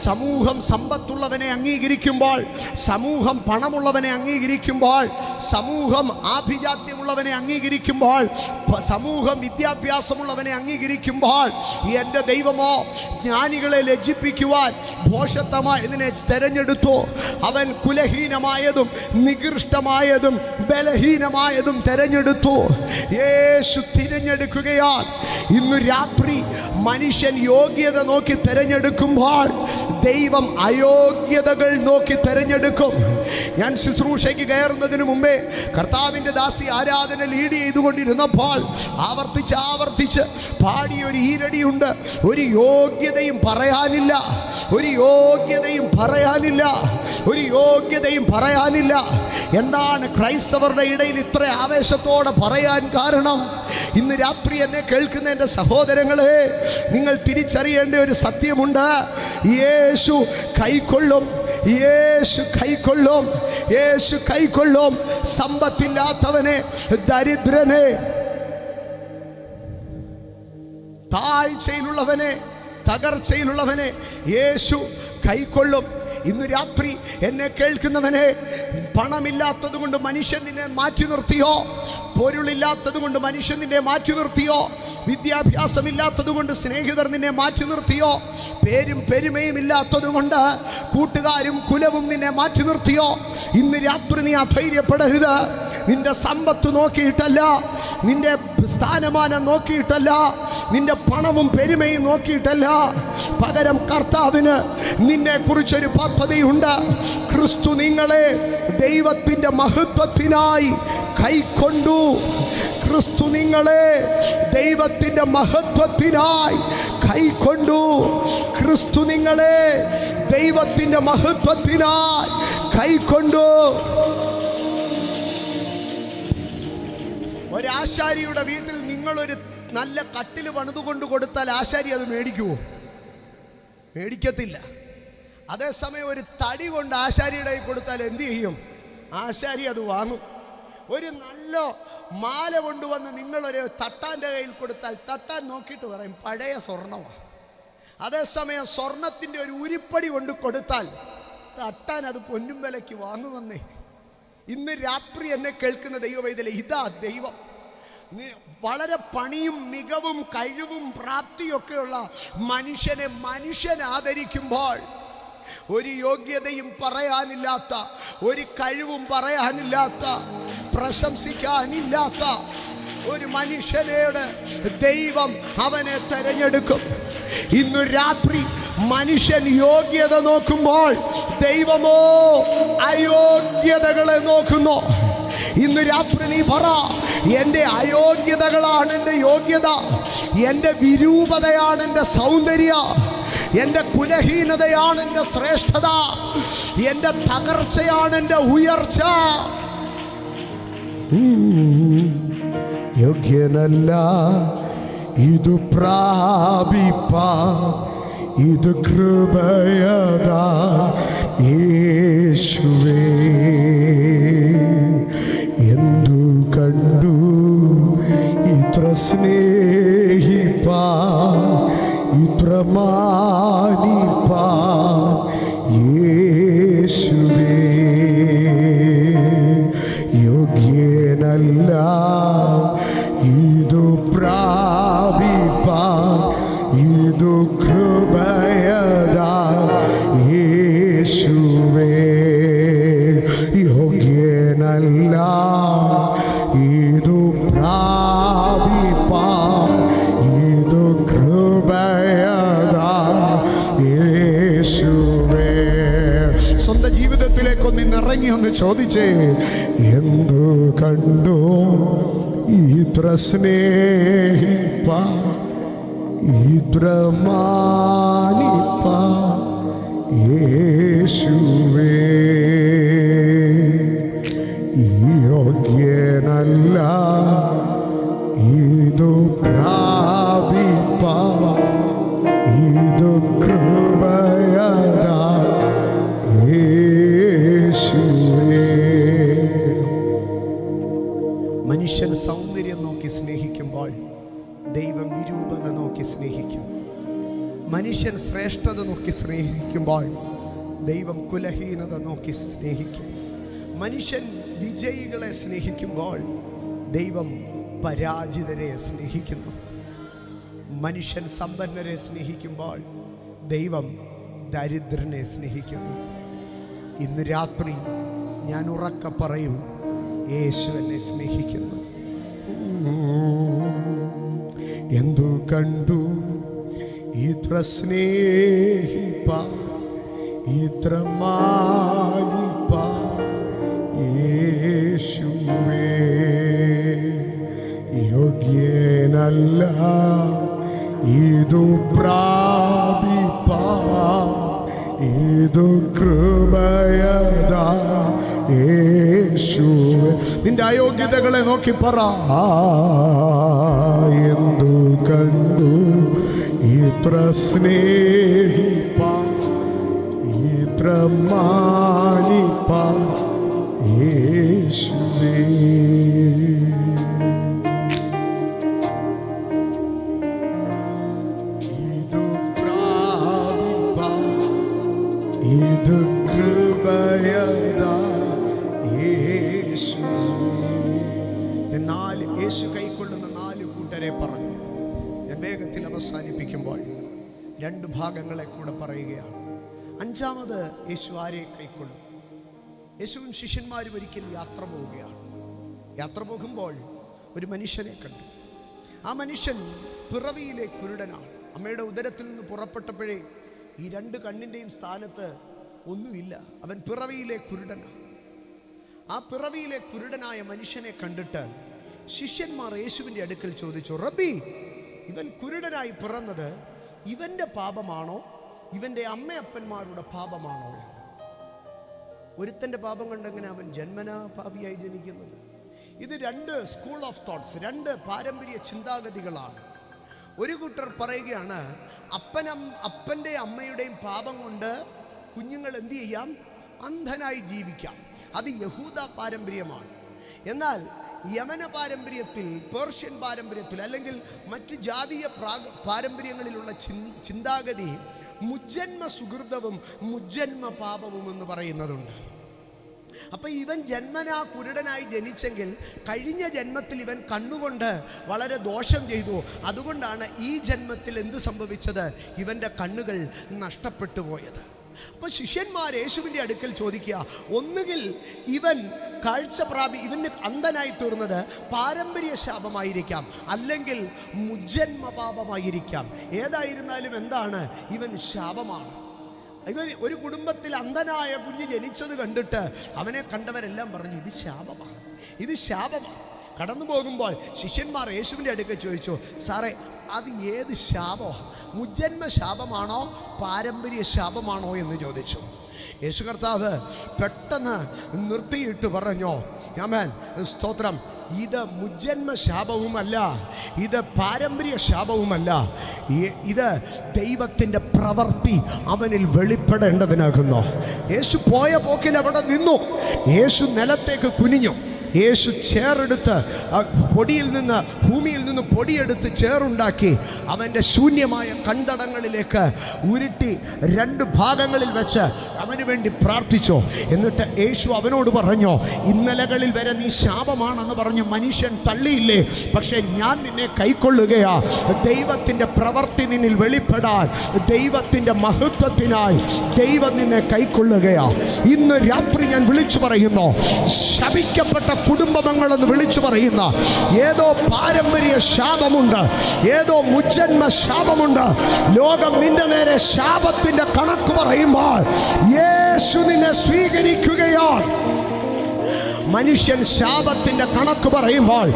സമൂഹം സമ്പത്തുള്ളവനെ അംഗീകരിക്കുമ്പോൾ, സമൂഹം പണമുള്ളവനെ അംഗീകരിക്കുമ്പോൾ, സമൂഹം ആഭിജാത്യമുള്ള പണമുള്ളവനെ അംഗീകരിക്കുമ്പോൾ, സമൂഹം വിദ്യാഭ്യാസമുള്ളവനെ അംഗീകരിക്കുമ്പോൾ, എൻ്റെ ദൈവമോ ജ്ഞാനികളെ ലജ്ജിപ്പിക്കുവാൻ ഭോഷത്വമായതിനെ തെരഞ്ഞെടുത്തു. അവൻ കുലഹീനമായതും നികൃഷ്ടമായതും ബലഹീനമായതും തെരഞ്ഞെടുത്തു. യേശു തിരഞ്ഞെടുക്കുകയാണ്. ഇന്ന് രാത്രി മനുഷ്യൻ യോഗ്യത നോക്കി തിരഞ്ഞെടുക്കുമ്പോൾ ദൈവം അയോഗ്യതകൾ നോക്കി തിരഞ്ഞെടുക്കും. ഞാൻ ശുശ്രൂഷയ്ക്ക് കയറുന്നതിന് മുമ്പേ കർത്താവിൻ്റെ ദാസി ആരാധന ലീഡ് ചെയ്തുകൊണ്ടിരുന്നപ്പോൾ ആവർത്തിച്ച് പാടിയൊരു ഈരടിയുണ്ട്. ഒരു യോഗ്യതയും പറയാനില്ല, ഒരു യോഗ്യതയും പറയാനില്ല, ഒരു യോഗ്യതയും പറയാനില്ല. എന്താണ് ക്രൈസ്തവരുടെ ഇടയിൽ ഇത്ര ആവേശത്തോടെ പറയാൻ കാരണം? ഇന്ന് രാത്രി എന്നെ കേൾക്കുന്ന എൻ്റെ സഹോദരങ്ങളെ, നിങ്ങൾ തിരിച്ചറിയേണ്ട ഒരു സത്യമുണ്ട്. യേശു കൈക്കൊള്ളും, യേശു കൈക്കൊള്ളും, യേശു കൈക്കൊള്ളും. സമ്പത്തില്ലാത്തവനെ, ദരിദ്രനെ, താഴ്ചയിലുള്ളവനെ, തകർച്ചയിലുള്ളവനെ യേശു കൈക്കൊള്ളും. ഇന്ന് രാത്രി എന്നെ കേൾക്കുന്നവനെ, പണമില്ലാത്തത് കൊണ്ട് മനുഷ്യൻ നിന്നെ മാറ്റി നിർത്തിയോ? പൊരുളില്ലാത്തത് കൊണ്ട് മനുഷ്യൻ നിന്നെ മാറ്റി നിർത്തിയോ? വിദ്യാഭ്യാസമില്ലാത്തത് കൊണ്ട് സ്നേഹിതർ നിന്നെ മാറ്റി നിർത്തിയോ? പേരും പെരുമയും ഇല്ലാത്തത് കൊണ്ട് കൂട്ടുകാരും കുലവും നിന്നെ മാറ്റി നിർത്തിയോ? ഇന്ന് രാത്രി നീ അധൈര്യപ്പെടരുത്. നിന്റെ സമ്പത്ത് നോക്കിയിട്ടല്ല, നിന്റെ സ്ഥാനമാനം നോക്കിയിട്ടല്ല, നിന്റെ പണവും പെരുമയും നോക്കിയിട്ടല്ല. പകരം കർത്താവിന് നിന്നെക്കുറിച്ചൊരു പദ്ധതിയുണ്ട്. ക്രിസ്തു നിങ്ങളെ ദൈവത്തിൻ്റെ മഹത്വത്തിനായി കൈക്കൊണ്ടു. ക്രിസ്തു നിങ്ങളെ ദൈവത്തിൻ്റെ മഹത്വത്തിനായി കൈക്കൊണ്ടു. ക്രിസ്തു നിങ്ങളെ ദൈവത്തിൻ്റെ മഹത്വത്തിനായി കൈക്കൊണ്ടു. ഒരാശാരിയുടെ വീട്ടിൽ നിങ്ങളൊരു നല്ല കട്ടിൽ പണിതുകൊണ്ട് കൊടുത്താൽ ആശാരി അത് മേടിക്കുമോ? മേടിക്കത്തില്ല. അതേസമയം ഒരു തടി കൊണ്ട് ആശാരിയുടെ കയ്യിൽ കൊടുത്താൽ എന്ത് ചെയ്യും? ആശാരി അത് വാങ്ങും. ഒരു നല്ല മാല കൊണ്ടുവന്ന് നിങ്ങളൊരു തട്ടാൻ്റെ കയ്യിൽ കൊടുത്താൽ തട്ടാൻ നോക്കിയിട്ട് പറയും പഴയ സ്വർണ്ണമാണ്. അതേസമയം സ്വർണത്തിൻ്റെ ഒരു ഉരുപ്പടി കൊണ്ട് കൊടുത്താൽ തട്ടാൻ അത് പൊന്നും വിലയ്ക്ക് വാങ്ങുമെന്നേ. ഇന്ന് രാത്രി എന്നെ കേൾക്കുന്ന ദൈവവേദന, ഇതാ ദൈവം. വളരെ പണിയും മികവും കഴിവും പ്രാപ്തിയൊക്കെയുള്ള മനുഷ്യനെ മനുഷ്യൻ ആദരിക്കുമ്പോൾ, ഒരു യോഗ്യതയും പറയാനില്ലാത്ത, ഒരു കഴിവും പറയാനില്ലാത്ത, പ്രശംസിക്കാനില്ലാത്ത ഒരു മനുഷ്യനോട് ദൈവം അവനെ തെരഞ്ഞെടുക്കും. ഇന്നു രാത്രി മനുഷ്യൻ യോഗ്യത നോക്കുമ്പോൾ ദൈവമോ അയോഗ്യതകളെ നോക്കുന്നു. ഇന്ന് രാത്രി നീ പറ, എൻ്റെ അയോഗ്യതകളാണ് എൻ്റെ യോഗ്യത, എൻ്റെ വിരൂപതയാണ് എൻ്റെ സൗന്ദര്യം, എൻ്റെ കുലഹീനതയാണ് എൻ്റെ ശ്രേഷ്ഠത, എൻ്റെ തകർച്ചയാണ് എൻ്റെ ഉയർച്ച. യോഗ്യനല്ല ഇതു പ്രാപിപ്പാൻ, ഇത് കൃപയതാ യേശുവേ. എന്തു കണ്ടു ഇത്ര സ്നേഹിപ്പാൻ, ഇത്ര മാനിപ്പാൻ യേശുവേ. യോഗ്യനല്ല ഇതു പ്രാപിപ്പാൻ, ഇതു കൃപയതാ യേശുവേ. യോഗ്യനല്ല ഇതു പ്രാപിപ്പാൻ, ഇതു കൃപയതാ യേശുവേ. സ്വന്തം ജീവിതത്തിലേക്കൊന്ന് ഇറങ്ങി ഒന്ന് ചോദിച്ചേ, എന്തു കണ്ടു ഇത്ര സ്നേഹിപ്പാൻ, ഇത്ര മാനിപ്പാൻ യേശുവേ. യോഗ്യനല്ല ഇതു പ്രാപിപ്പാൻ, ഇതു കൃപയതാ യേശുവേ. മനുഷ്യൻ സൗന്ദര്യം നോക്കി സ്നേഹിക്കുമ്പോൾ ദൈവം വിരൂപത നോക്കി സ്നേഹിക്കും. മനുഷ്യൻ ശ്രേഷ്ഠത നോക്കി സ്നേഹിക്കുമ്പോൾ ദൈവം കുലഹീനത നോക്കി സ്നേഹിക്കും. മനുഷ്യൻ വിജയികളെ സ്നേഹിക്കുമ്പോൾ ദൈവം പരാജിതരെ സ്നേഹിക്കുന്നു. മനുഷ്യൻ സമ്പന്നരെ സ്നേഹിക്കുമ്പോൾ ദൈവം ദരിദ്രനെ സ്നേഹിക്കുന്നു. ഇന്ന് രാത്രി ഞാൻ ഉറക്കെ പറയും, യേശു എന്നെ സ്നേഹിക്കുന്നു. എന്തു കണ്ടു ഇത്ര സ്നേഹിപ്പ, ഇത്ര മാനിപ്പ യേശുവേ. യോഗ്യനല്ല ഇതു പ്രാപിപ്പ, ഇതു കൃപയതാ യേശുവേ. നിന്റെ അയോഗ്യതകളെ നോക്കി പറ, എന്തു കണ്ടു ഇത്ര സ്നേഹിപ്പ, ഇത്ര മാനിപ്പ യേശുവേ. ഇതു പ്രാപിപ്പ, ഇതു കൃപയതാ യേശുവേ. യേശു കൈക്കൊള്ളുന്ന 4 കൂട്ടരെ പറഞ്ഞു. ഞാൻ വേഗത്തിൽ അവസാനിപ്പിക്കുമ്പോൾ 2 ഭാഗങ്ങളെ കൂടെ പറയുകയാണ്. 5-മത് യേശു ആരെ കൈക്കൊള്ളും? യേശുവും ശിഷ്യന്മാരും ഒരിക്കൽ യാത്ര പോവുകയാണ്. യാത്ര പോകുമ്പോൾ ഒരു മനുഷ്യനെ കണ്ടു. ആ മനുഷ്യൻ പിറവിയിലെ കുരുടനാണ്. അമ്മയുടെ ഉദരത്തിൽ നിന്ന് പുറപ്പെട്ടപ്പോഴേ ഈ 2 കണ്ണിൻ്റെയും സ്ഥാനത്ത് ഒന്നുമില്ല. അവൻ പിറവിയിലെ കുരുടനാണ്. ആ പിറവിയിലെ കുരുടനായ മനുഷ്യനെ കണ്ടിട്ട് ശിഷ്യന്മാർ യേശുവിൻ്റെ അടുക്കൽ ചോദിച്ചു, റബ്ബി, ഇവൻ കുരുടനായി പിറന്നത് ഇവൻ്റെ പാപമാണോ ഇവൻ്റെ അമ്മയപ്പന്മാരുടെ പാപമാണോ എന്ന്. ഒരുത്തൻ്റെ പാപം കണ്ടെങ്ങനെ അവൻ ജന്മനാ പാപിയായി ജനിക്കുന്നത്? ഇത് 2 സ്കൂൾ ഓഫ് തോട്ട്സ്, 2 പാരമ്പര്യ ചിന്താഗതികളാണ്. ഒരു കൂട്ടർ പറയുകയാണ്, അപ്പൻ്റെ അമ്മയുടെയും പാപം കൊണ്ട് കുഞ്ഞുങ്ങൾ എന്ത് ചെയ്യാം? അന്ധനായി ജീവിക്കാം. അത് യഹൂദ പാരമ്പര്യമാണ്. എന്നാൽ യമന പാരമ്പര്യത്തിൽ, പേർഷ്യൻ പാരമ്പര്യത്തിൽ, അല്ലെങ്കിൽ മറ്റ് ജാതീയ പാരമ്പര്യങ്ങളിലുള്ള ചിന്താഗതി മുജ്ജന്മ സുഹൃതവും മുജ്ജന്മ പാപവും എന്ന് പറയുന്നതുണ്ട്. അപ്പൊ ഇവൻ ജന്മനാ കുരുടനായി ജനിച്ചെങ്കിൽ കഴിഞ്ഞ ജന്മത്തിൽ ഇവൻ കണ്ണുകൊണ്ട് വളരെ ദോഷം ചെയ്തു. അതുകൊണ്ടാണ് ഈ ജന്മത്തിൽ എന്ത് സംഭവിച്ചത്? ഇവൻ്റെ കണ്ണുകൾ നഷ്ടപ്പെട്ടു പോയത്. അപ്പോൾ ശിഷ്യന്മാർ യേശുവിൻ്റെ അടുക്കൽ ചോദിക്കുക, ഒന്നുകിൽ ഇവൻ ഇവന് അന്ധനായി തീർന്നത് പാരമ്പര്യ ശാപമായിരിക്കാം, അല്ലെങ്കിൽ മുജ്ജന്മ പാപമായിരിക്കാം. ഏതായിരുന്നാലും എന്താണ്? ഇവൻ ശാപമാണ്. ഇവൻ ഒരു കുടുംബത്തിൽ അന്ധനായ കുഞ്ഞ് ജനിച്ചത് കണ്ടിട്ട് അവനെ കണ്ടവരെല്ലാം പറഞ്ഞു, ഇത് ശാപമാണ്, ഇത് ശാപമാണ്. കടന്നു പോകുമ്പോൾ ശിഷ്യന്മാർ യേശുവിൻ്റെ അടുക്കൽ ചോദിച്ചു, സാറേ, അത് ഏത് ശാപമാണ്? മുജ്ജന്മ ശാപമാണോ പാരമ്പര്യ ശാപമാണോ എന്ന് ചോദിച്ചു. യേശു കർത്താവ് പെട്ടെന്ന് നിർത്തിയിട്ട് പറഞ്ഞോ, ആമേൻ, സ്തോത്രം, ഇത് മുജ്ജന്മ ശാപവുമല്ല, ഇത് പാരമ്പര്യ ശാപവുമല്ല, ഇത് ദൈവത്തിൻ്റെ പ്രവൃത്തി അവനിൽ വെളിപ്പെടേണ്ടതിനാകുന്നു. യേശു പോയ പോക്കിൽ അവിടെ നിന്നു. യേശു നിലത്തേക്ക് കുനിഞ്ഞു. യേശു ചേറെടുത്ത് പൊടിയിൽ നിന്ന്, ഭൂമിയിൽ നിന്ന് പൊടിയെടുത്ത് ചേറുണ്ടാക്കി അവൻ്റെ ശൂന്യമായ കണ്ടടങ്ങളിലേക്ക് ഉരുട്ടി 2 ഭാഗങ്ങളിൽ വെച്ച് അവന് വേണ്ടി പ്രാർത്ഥിച്ചു. എന്നിട്ട് യേശു അവനോട് പറഞ്ഞു, ഇന്നലകളിൽ വരെ നീ ശാപമാണെന്ന് പറഞ്ഞ് മനുഷ്യൻ തള്ളിയില്ലേ, പക്ഷെ ഞാൻ നിന്നെ കൈക്കൊള്ളുകയാ. ദൈവത്തിൻ്റെ പ്രവൃത്തി നിന്നിൽ വെളിപ്പെടാൻ, ദൈവത്തിൻ്റെ മഹത്വത്തിനായി ദൈവം നിന്നെ കൈക്കൊള്ളുകയാ. ഇന്ന് രാത്രി ഞാൻ വിളിച്ചു പറയുന്നു, ശപിക്കപ്പെട്ട കുടുംബങ്ങളെന്ന് വിളിച്ചു പറയുന്ന ഏതോ പാരമ്പര്യ ശാപമുണ്ട്, ഏതോ മുജ്ജന്മ ശാപമുണ്ട്. ലോകം നിന്റെ നേരെ ശാപത്തിന്റെ കണക്ക് പറയുമ്പോൾ യേശു നിന്നെ സ്വീകരിക്കുകയാണ്. മനുഷ്യൻ ശാപത്തിന്റെ കണക്ക് പറയുമ്പോൾ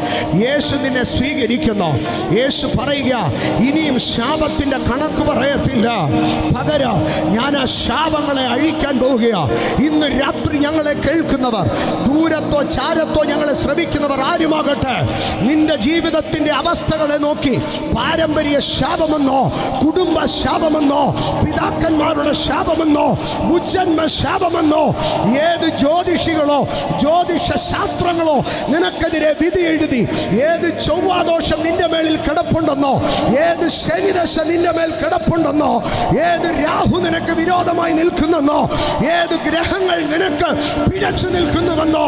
യേശു നിന്നെ സ്വീകരിക്കുന്നു. യേശു പറയുക, ഇനിയും ശാപത്തിന്റെ കണക്ക് പറയത്തില്ല, പകരം ഞാൻ ആ ശാപങ്ങളെ അഴിക്കാൻ പോവുകയാണ്. ഇന്ന് രാത്രി ഞങ്ങളെ കേൾക്കുന്നവർ, ദൂരത്തോ ചാരത്തോ ഞങ്ങളെ ശ്രമിക്കുന്നവർ ആരുമാകട്ടെ, നിന്റെ ജീവിതത്തിന്റെ അവസ്ഥകളെ നോക്കി പാരമ്പര്യ ശാപമെന്നോ, കുടുംബ ശാപമെന്നോ, പിതാക്കന്മാരുടെ ശാപമെന്നോ, മുജ്ജന്മ ശാപമെന്നോ, ഏത് ജ്യോതിഷികളോ ജ്യോതിഷ ജ്യോതിഷ ശാസ്ത്രങ്ങളോ നിനക്കെതിരെ വിധി എഴുതി, ഏത് ചൊവ്വാദോഷം നിന്റെ മേളിൽ കിടപ്പുണ്ടെന്നോ, ഏത് ശനിദശ നിന്റെ മേൽ കിടപ്പുണ്ടെന്നോ, ഏത് രാഹു നിനക്ക് വിരോധമായി നിൽക്കുന്നെന്നോ, ഏത് ഗ്രഹങ്ങൾ നിനക്ക് പിഴച്ചു നിൽക്കുന്നുവെന്നോ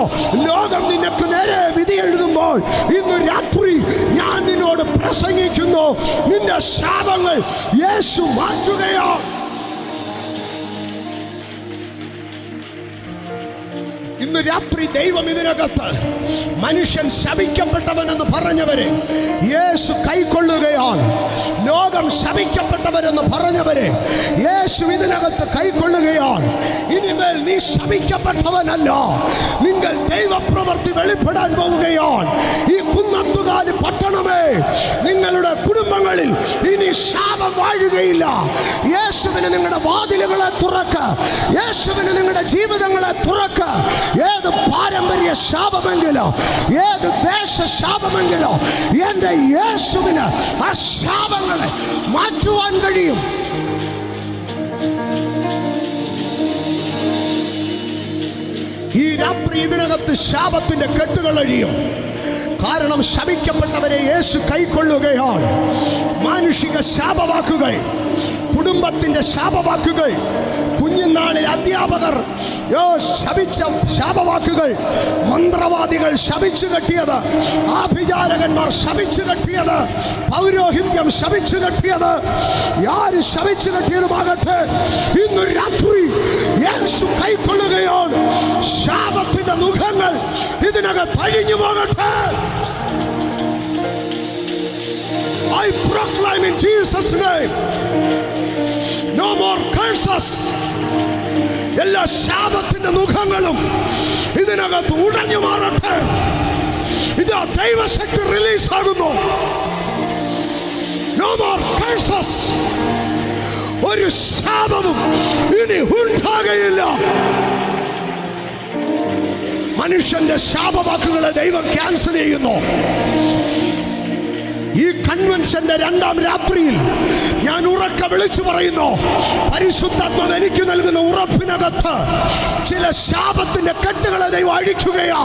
ലോകം നിനക്ക് നേരെ വിധി എഴുതുമ്പോൾ ഇന്ന് രാത്രി ഞാൻ നിന്നോട് പ്രസംഗിക്കുന്നു, നിന്റെ ശാപങ്ങൾ യേശു മാറ്റുകയാണ്. ഇന്ന് രാത്രി ദൈവം ഇതിനകത്ത് മനുഷ്യൻ ശപിക്കപ്പെട്ടവനെന്ന് പറഞ്ഞവരെ യേശു കൈക്കൊള്ളുകയാണ്. ലോകം ശപിക്കപ്പെട്ടവരെന്ന് പറഞ്ഞവരെ യേശു ഇതിനകത്ത് കൈക്കൊള്ളുകയാണ്. ഇനിമേൽ നീ ശപിക്കപ്പെട്ടവനല്ല, നിങ്ങൾ ദൈവപ്രവൃത്തി വെളിപ്പെടാൻ പോവുകയാണ്. ഈ കുന്നത്തുകാല് പട്ടണമേ, നിങ്ങളുടെ കുടുംബങ്ങളിൽ ഇനി ശാപം വാഴുകയില്ല. യേശുവിന് നിങ്ങളുടെ വാതിലുകളെ തുറക്ക, യേശുവിന് നിങ്ങളുടെ ജീവിതങ്ങളെ തുറക്ക. ഏത് പാരമ്പര്യ ശാപമെങ്കിലോ, ഏത് ദേശ ശാപമെങ്കിലോ, എൻ്റെ യേശുവിന് ആ ശാപങ്ങളെ മാറ്റുവാൻ കഴിയും. ഈ രാത്രി ഇതിനകത്ത് ശാപത്തിന്റെ കെട്ടുകൾ അഴിയും. കാരണം ശപിക്കപ്പെട്ടവരെ യേശു കൈക്കൊള്ളുകയാണ്. മാനുഷിക ശാപവാക്കുകൾ, കുടുംബത്തിന്റെ ശാപവാക്കുകൾ, കുഞ്ഞുനാളിൽ അധ്യാപകർ ശപിച്ച ശാപവാക്കുകൾ, മന്ത്രവാദികൾ ശപിച്ചു കെട്ടിയത്, ആഭിചാരകന്മാർ ശപിച്ചു കെട്ടിയത്, പൗരോഹിത്യം ശപിച്ചു കെട്ടിയത്, ആര് ശപിച്ചു കെട്ടിയതുമാകട്ടെ, ഇന്ന് രാത്രി യേശു കൈക്കൊള്ളുകയാണ്. ശാപത്തിന്റെ മുഖങ്ങൾ ഇതിനകത്ത് അഴിഞ്ഞു പോകട്ടെ. I proclaim in Jesus' name, no more curses. എല്ലാ ശാപത്തിന്റെ മുഖങ്ങളും ഇതിനകത്ത് ഉടഞ്ഞു മാറട്ടെ. ഇത് ദൈവശക്തി റിലീസ് ആകുന്നു. No more curses. ഒരു ശാപവും ഇനി ഉണ്ടാകയില്ല. മനുഷ്യന്റെ ശാപവാക്കുകളെ ദൈവം ക്യാൻസൽ ചെയ്യുന്നു. ഈ കൺവെൻഷന്റെ 2ാം രാത്രിയിൽ ഞാൻ ഉറക്കെ വിളിച്ചു പറയുന്നു, പരിശുദ്ധാത്മാവ് എനിക്ക് നൽകുന്ന ഉറപ്പിനകത്ത് ചില ശാപത്തിന്റെ കെട്ടുകളെ ദൈവം അഴിക്കുകയാ.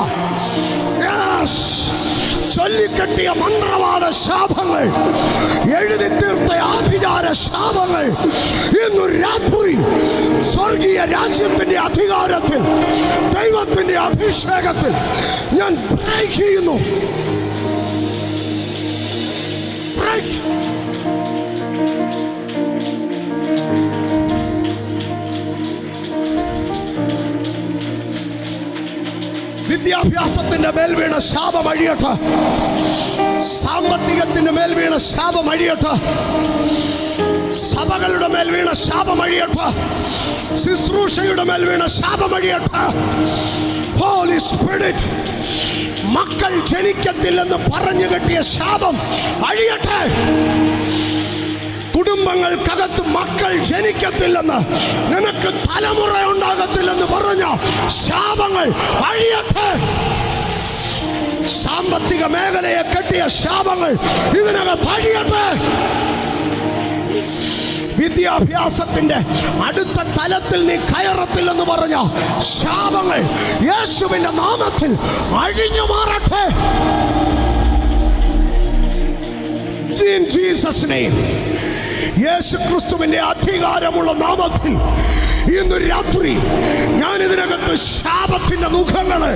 ചൊല്ലിക്കെട്ടിയ മന്ത്രവാദ ശാപങ്ങൾ, എഴുതി തീർത്ത ആഭിചാര ശാപങ്ങൾ ഇന്നു രാത്രി സ്വർഗീയ രാജ്യത്തിന്റെ അധികാരത്തിൽ, ദൈവത്തിന്റെ അഭിഷേകത്തിൽ ഞാൻ ബ്രേക്ക് ചെയ്യുന്നു. വിദ്യാഭ്യാസത്തിന്റെ മേൽ വീണ ശാപം അഴിയട്ടെ. സാമ്പത്തികത്തിന്റെ മേൽ വീണ ശാപം അഴിയട്ടെ. സഭകളുടെ മേൽ വീണ ശാപം അഴിയട്ടെ. ശുശ്രൂഷയുടെ മേൽ വീണ ശാപം അഴിയട്ടെ. ഹോളി സ്പിരിറ്റ്, മക്കൾ ജനിക്കത്തില്ലെന്ന് പറഞ്ഞു കെട്ടിയ ശാപം അഴിയട്ടെ. കുടുംബങ്ങൾക്കകത്ത് മക്കൾ ജനിക്കത്തില്ലെന്ന്, നിനക്ക് തലമുറ ഉണ്ടാകത്തില്ലെന്ന് പറഞ്ഞ ശാപങ്ങൾ അഴിയട്ടെ. സാമ്പത്തിക മേഖലയെ കെട്ടിയ ശാപങ്ങൾ ഇതിനകത്ത് അഴിയട്ടെ. വിദ്യാഭ്യാസത്തിന്റെ അടുത്ത തലത്തിൽ നീ കയറത്തില്ലെന്ന് പറഞ്ഞ ശാപങ്ങൾ യേശുവിന്റെ നാമത്തിൽ അഴിഞ്ഞു മാറട്ടെ. In Jesus' name, യേശു ക്രിസ്തുവിന്റെ അധികാരമുള്ള നാമത്തിൽ ഇന്ന് രാത്രി ഞാൻ ഇതിനകത്ത് ശാപത്തിന്റെ മുഖങ്ങളെ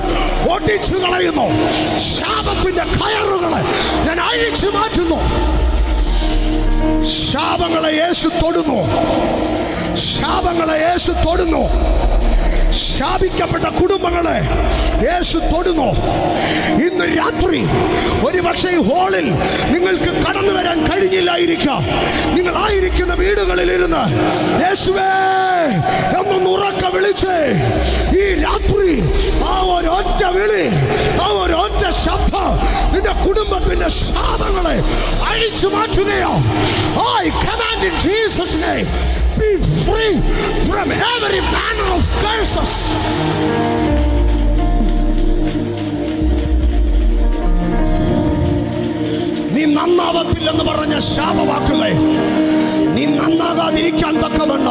ഒടിച്ചു കളയുന്നു. ശാപത്തിന്റെ കയറുകളെ ഞാൻ അഴിച്ചു മാറ്റുന്നു. ശാപങ്ങളെ യേശു തൊടുന്നു. ശാപങ്ങളെ യേശു തൊടുന്നു. ശാപിക്കപ്പെട്ട കുടുംബങ്ങളെ യേശു തൊടുന്നു. ഇന്ന് രാത്രി ഒരുപക്ഷെ ഈ ഹോളിൽ നിങ്ങൾക്ക് കടന്നു വരാൻ കഴിഞ്ഞില്ലായിരിക്കാം. നിങ്ങളായിരിക്കുന്ന വീടുകളിലിരുന്ന് യേശുവേ എന്നൊന്ന് ഉറക്കെ വിളിച്ച് ഈ രാത്രി ആ ഒരൊറ്റ വിളി, ആ ഒരൊറ്റ ശബ്ദം നിന്റെ കുടുംബത്തിന്റെ ശാപങ്ങളെ അഴിച്ചു മാറ്റുകയോ. I command in Jesus' name, be free from every manner of curses. നീ നന്നാവത്തില്ലെന്ന് പറഞ്ഞ ശാപവാക്കുകൾ, നീ നന്നാകാതിരിക്കാൻ തക്കവണ്ണ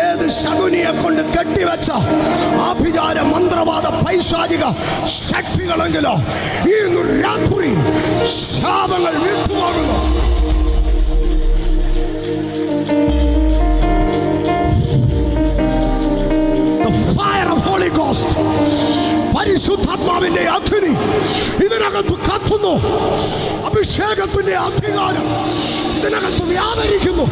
ഏത് ശകുനിയെ കൊണ്ട് കെട്ടിവെച്ച ആഭിചാര മന്ത്രവാദ പൈശാചിക ശക്തികളെങ്കിലോ ഈ രാത്രി ശാപങ്ങൾ വിട്ടുപോകുന്നു. Holy Ghost, പരിശുദ്ധാത്മാവിന്റെ അഗ്നി ഇതിനകത്ത് കത്തുന്നു. അഭിഷേകത്തിന്റെ അധികാരം ഇതിനകത്ത് വ്യാപരിക്കുന്നു.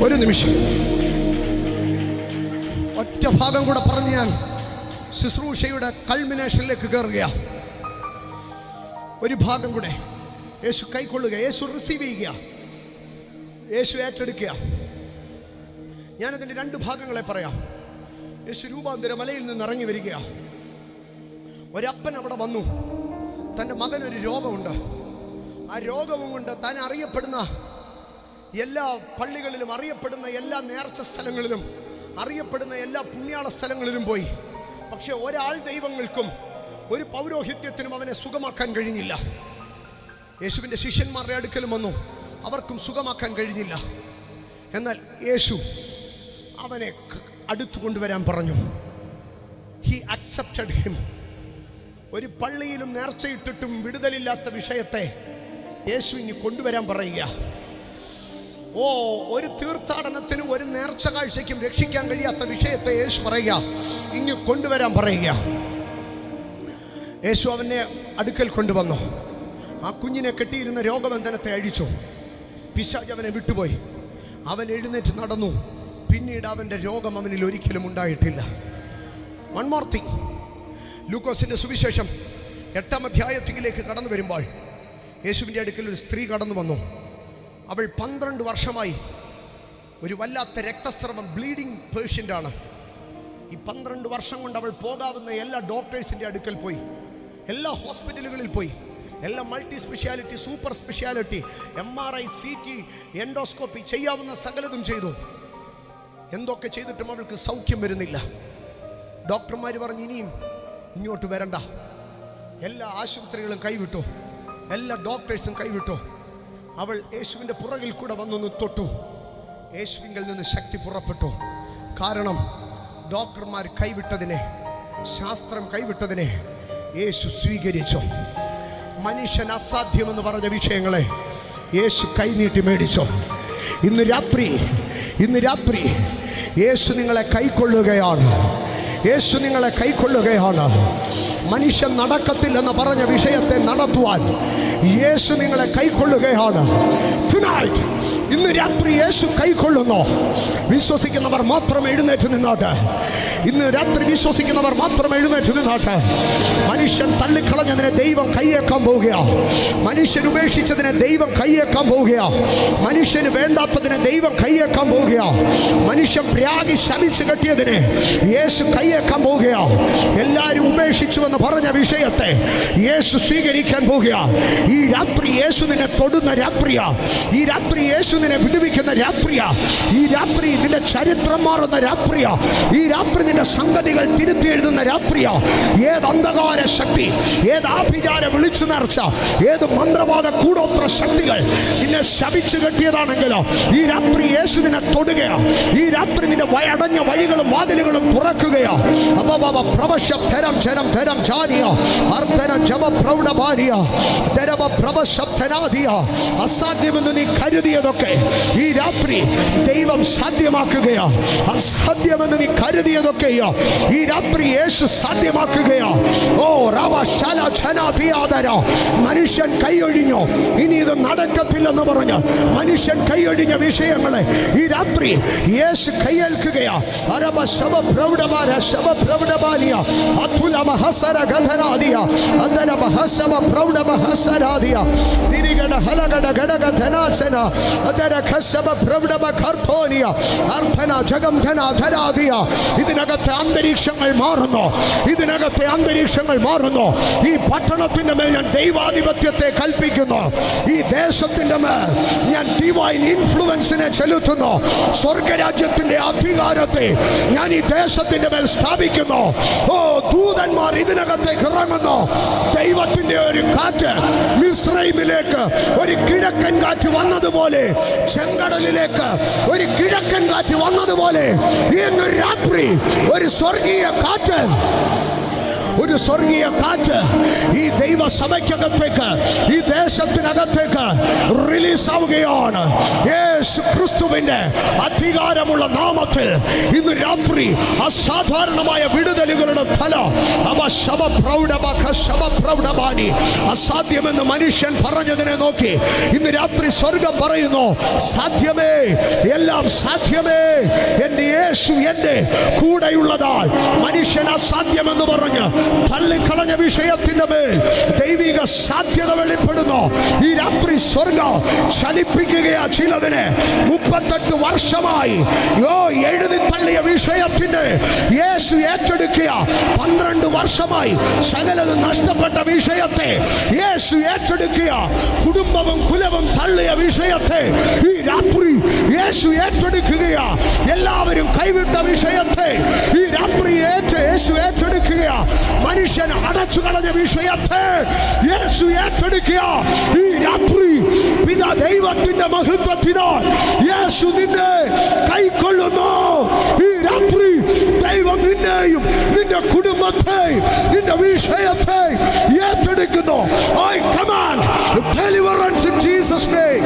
ഒരു നിമിഷം ഒറ്റ ഭാഗം കൂടെ പറഞ്ഞ് ഞാൻ ശുശ്രൂഷയുടെ കൾമിനേഷനിലേക്ക് കയറുക. ഒരു ഭാഗം കൂടെ യേശു കൈക്കൊള്ളുക, യേശു റിസീവ് ചെയ്യുക, യേശു ഏറ്റെടുക്കുക. ഞാനതിൻ്റെ രണ്ട് ഭാഗങ്ങളെ പറയാം. യേശു രൂപാന്തര മലയിൽ നിന്ന് ഇറങ്ങി വരിക. ഒരപ്പൻ അവിടെ വന്നു. തൻ്റെ മകനൊരു രോഗമുണ്ട്. ആ രോഗവും കൊണ്ട് താൻ അറിയപ്പെടുന്ന എല്ലാ പള്ളികളിലും, അറിയപ്പെടുന്ന എല്ലാ നേർച്ച സ്ഥലങ്ങളിലും, അറിയപ്പെടുന്ന എല്ലാ പുണ്യാള സ്ഥലങ്ങളിലും പോയി. പക്ഷെ ഒരാൾ ദൈവങ്ങൾക്കും ഒരു പൗരോഹിത്യത്തിനും അവനെ സുഖമാക്കാൻ കഴിഞ്ഞില്ല. യേശുവിൻ്റെ ശിഷ്യന്മാരുടെ അടുക്കലും വന്നു, അവർക്കും സുഖമാക്കാൻ കഴിഞ്ഞില്ല. എന്നാൽ യേശു അവനെ അടുത്തു കൊണ്ടുവരാൻ പറഞ്ഞു. He accepted him. ഒരു പള്ളിയിലും നേർച്ചയിട്ടിട്ടും വിടുതലില്ലാത്ത വിഷയത്തെ യേശു ഇനി കൊണ്ടുവരാൻ പറയുക. ഒരു തീർത്ഥാടനത്തിനും ഒരു നേർച്ച കാഴ്ചയ്ക്കും രക്ഷിക്കാൻ കഴിയാത്ത വിഷയത്തെ യേശു പറയുക, ഇങ്ങ് കൊണ്ടുവരാൻ പറയുക. യേശു അവനെ അടുക്കൽ കൊണ്ടുവന്നു. ആ കുഞ്ഞിനെ കെട്ടിയിരുന്ന രോഗബന്ധനത്തെ അഴിച്ചു. പിശാച് അവനെ വിട്ടുപോയി. അവൻ എഴുന്നേറ്റ് നടന്നു. പിന്നീട് അവൻ്റെ രോഗം അവനിൽ ഒരിക്കലും ഉണ്ടായിട്ടില്ല. വൺ മോർ തിങ്, ലൂക്കോസിൻ്റെ സുവിശേഷം 8-ാം അധ്യായത്തിലേക്ക് കടന്നു വരുമ്പോൾ യേശുവിൻ്റെ അടുക്കൽ ഒരു സ്ത്രീ കടന്നു വന്നു. അവൾ 12 വർഷമായി ഒരു വല്ലാത്ത രക്തസ്രവം, ബ്ലീഡിങ് പേഷ്യൻ്റാണ്. ഈ 12 വർഷം കൊണ്ട് അവൾ പോകാവുന്ന എല്ലാ ഡോക്ടേഴ്സിൻ്റെ അടുക്കൽ പോയി, എല്ലാ ഹോസ്പിറ്റലുകളിൽ പോയി, എല്ലാ multi speciality, super speciality, MRI, CT, endoscopy ചെയ്യാവുന്ന സകലതും ചെയ്തു. എന്തൊക്കെ ചെയ്തിട്ടും അവൾക്ക് സൗഖ്യം വരുന്നില്ല. ഡോക്ടർമാർ പറഞ്ഞു, ഇനിയും ഇങ്ങോട്ട് വരണ്ട. എല്ലാ ആശുപത്രികളും കൈവിട്ടു, എല്ലാ ഡോക്ടേഴ്സും കൈവിട്ടു. അവൾ യേശുവിൻ്റെ പുറകിൽ കൂടെ വന്നൊന്ന് തൊട്ടു. യേശുവിങ്കിൽ നിന്ന് ശക്തി പുറപ്പെട്ടു. കാരണം ഡോക്ടർമാർ കൈവിട്ടതിനെ, ശാസ്ത്രം കൈവിട്ടതിനെ യേശു സ്വീകരിച്ചു. മനുഷ്യൻ അസാധ്യമെന്ന് പറഞ്ഞ വിഷയങ്ങളെ യേശു കൈനീട്ടി മേടിച്ചു. ഇന്ന് രാത്രി യേശു നിങ്ങളെ കൈക്കൊള്ളുകയാണ്. യേശു നിങ്ങളെ കൈക്കൊള്ളുകയാണ്. മനുഷ്യൻ നടക്കത്തില്ലെന്ന് പറഞ്ഞ വിഷയത്തെ നടത്തുവാൻ യേശു നിങ്ങളെ കൈക്കൊള്ളുകയാണ്. Tonight, ഇന്ന് രാത്രി യേശു കൈക്കൊള്ളുന്നു. വിശ്വസിക്കുന്നവർ മാത്രം എഴുന്നേറ്റ് നിന്നാട്ടെ. ഇന്ന് രാത്രി വിശ്വസിക്കുന്നവർ മാത്രം എഴുന്നേറ്റ് നിന്നാട്ടെ. മനുഷ്യൻ തള്ളിക്കളഞ്ഞതിനെ ദൈവം കൈയേക്കാൻ പോവുകയാ. മനുഷ്യൻ ഉപേക്ഷിച്ചതിനെ ദൈവം കൈയേക്കാൻ പോവുകയാ. മനുഷ്യന് വേണ്ടാത്തതിനെ ദൈവം കൈയേക്കാൻ പോവുകയാ. മനുഷ്യൻ പ്രാഗി ശമിച്ച് കെട്ടിയതിനെ യേശു കൈയേക്കാൻ പോവുകയാ. എല്ലാവരും ഉപേക്ഷിച്ചുവെന്ന് പറഞ്ഞ വിഷയത്തെ യേശു സ്വീകരിക്കാൻ പോവുകയാ. ഈ രാത്രി യേശു നിന്നെ തൊടുന്ന രാത്രിയാ. ഈ രാത്രി യേശു നിന്നെ വിടുവിക്കുന്ന രാത്രിയാ. ഈ രാത്രി നിന്റെ ചരിത്രം മാറുന്ന രാത്രിയാ. ഈ രാത്രി നിന്റെ സംഗതികൾ തിരുത്തി എഴുതുന്ന രാത്രിയാ. ഏത് അന്ധകാര ശക്തി, ഏത് ആഭിചാര വിളിച്ചു നേർച്ച, ഏത് മന്ത്രവാദ കൂടോത്ര ശക്തികൾ നിന്നെ ശപിച്ചു കെട്ടിയതാണെങ്കിലോ ഈ രാത്രി യേശു നിന്നെ തൊടുകയാ. ഈ രാത്രി നിന്റെ അടഞ്ഞ വഴികളും വാതിലുകളും തുറക്കുകയാ. അസാധ്യമെന്ന് നീ കരുതിയതൊക്കെ ഈ രാത്രി ദൈവം സാധ്യമാക്കുകയാ. അസാധ്യമെന്ന് നീ കരുതിയതൊക്കെയോ ഈ രാത്രി യേശു സാധ്യമാക്കുകയാ. മനുഷ്യൻ കൈയൊഴിഞ്ഞോ, ഇനി ഇത് നടക്കത്തില്ലെന്ന് പറഞ്ഞ് മനുഷ്യൻ കൈയൊഴിഞ്ഞ വിഷയങ്ങളെ ഈ രാത്രി യേശു കൈയേൽക്കുകയാ. ഇതിനകത്ത് ഇതിനകത്തെ അന്തരീക്ഷങ്ങൾ മാറുന്നു. ഇതിനകത്തെ അന്തരീക്ഷങ്ങൾ മാറുന്നു. ഈ പട്ടണത്തിന്റെ മേൽ ഞാൻ ദൈവാധിപത്യത്തെ കൽപ്പിക്കുന്നു. ഈ ദേശത്തിന്റെ മേൽ ഞാൻ ഡിവൈൻ ഇൻഫ്ലുവൻസിനെ ചെലുത്തുന്നു. സ്വർഗരാജ്യത്തിന്റെ അധികാരത്തെ ഞാൻ ഈ ദേശത്തിന്റെ മേൽ സ്ഥാപിക്കുന്നു. ഓ, ദൂതന്മാർ ഇതിനകത്തേക്ക് ഇറങ്ങുന്നു. ദൈവത്തിന്റെ ഒരു കാറ്റ് മിസ്രൈമിലേക്ക് ഒരു കിഴക്കൻ കാറ്റ് വന്നതുപോലെ, ചെങ്കടലിലേക്ക് ഒരു കിഴക്കൻ കാറ്റ് വന്നതുപോലെ, ഇന്ന് രാത്രി ഒരു സ്വർഗീയ കാറ്റ്, ഒരു സ്വർഗീയ കാറ്റ് ഈ ദൈവസഭയ്ക്കകത്തേക്ക്, ഈ ദേശത്തിനകത്തേക്ക് റിലീസ് ആവുകയാണ്. യേശു ക്രിസ്തുവിന്റെ അധികാരമുള്ള നാമത്തിൽ ഇന്ന് രാത്രി അസാധാരണമായ വിടുതലുകളുടെ ഫലം അസാധ്യമെന്ന് മനുഷ്യൻ പറഞ്ഞതിനെ നോക്കി ഇന്ന് രാത്രി സ്വർഗം പറയുന്നു, സാധ്യമേ, എല്ലാം സാധ്യമേ. എന്റെ യേശു എന്റെ കൂടെയുള്ളതാൽ മനുഷ്യൻ അസാധ്യമെന്ന് പറഞ്ഞ് തള്ളിക്കളഞ്ഞ വിഷയത്തിന്റെ മേൽ ദൈവിക സാധ്യത വെളിപ്പെടുന്നു. ഈ രാത്രി സ്വർഗം ചലിപ്പിക്കുകയാ ചിലതിനെ. 38 വർഷമായി എഴുതി തള്ളിയ വിഷയത്തിന്റെ യേശു ഏറ്റെടുക്കുക. 12 വർഷമായി സകലതും നഷ്ടപ്പെട്ട വിഷയത്തെ യേശു ഏറ്റെടുക്കുക. കുടുംബവും കുലവും തള്ളിയ വിഷയത്തെ ഈ രാത്രി യേശു ഏറ്റെടുക്കുകയാ. എല്ലാവരും കൈവിട്ട വിഷയത്തെ ഈ രാത്രി യേശു ഏറ്റെടുക്കുക. മനുഷ്യൻ അടച്ചു കളഞ്ഞ വിഷയത്തെ യേശു ഏറ്റെടുക്കുക. ഈ രാത്രി പിതാ ദൈവത്തിന്റെ മഹത്വത്തിനാൽ യേശു നിന്നെ കൈക്കൊള്ളുന്നു. ഈ രാത്രി ദൈവം നിന്നെയും നിന്റെ കുടുംബത്തെയും നിന്റെ വിഷയത്തെ ഏറ്റെടുക്കുന്നു. I command deliverance in Jesus' name.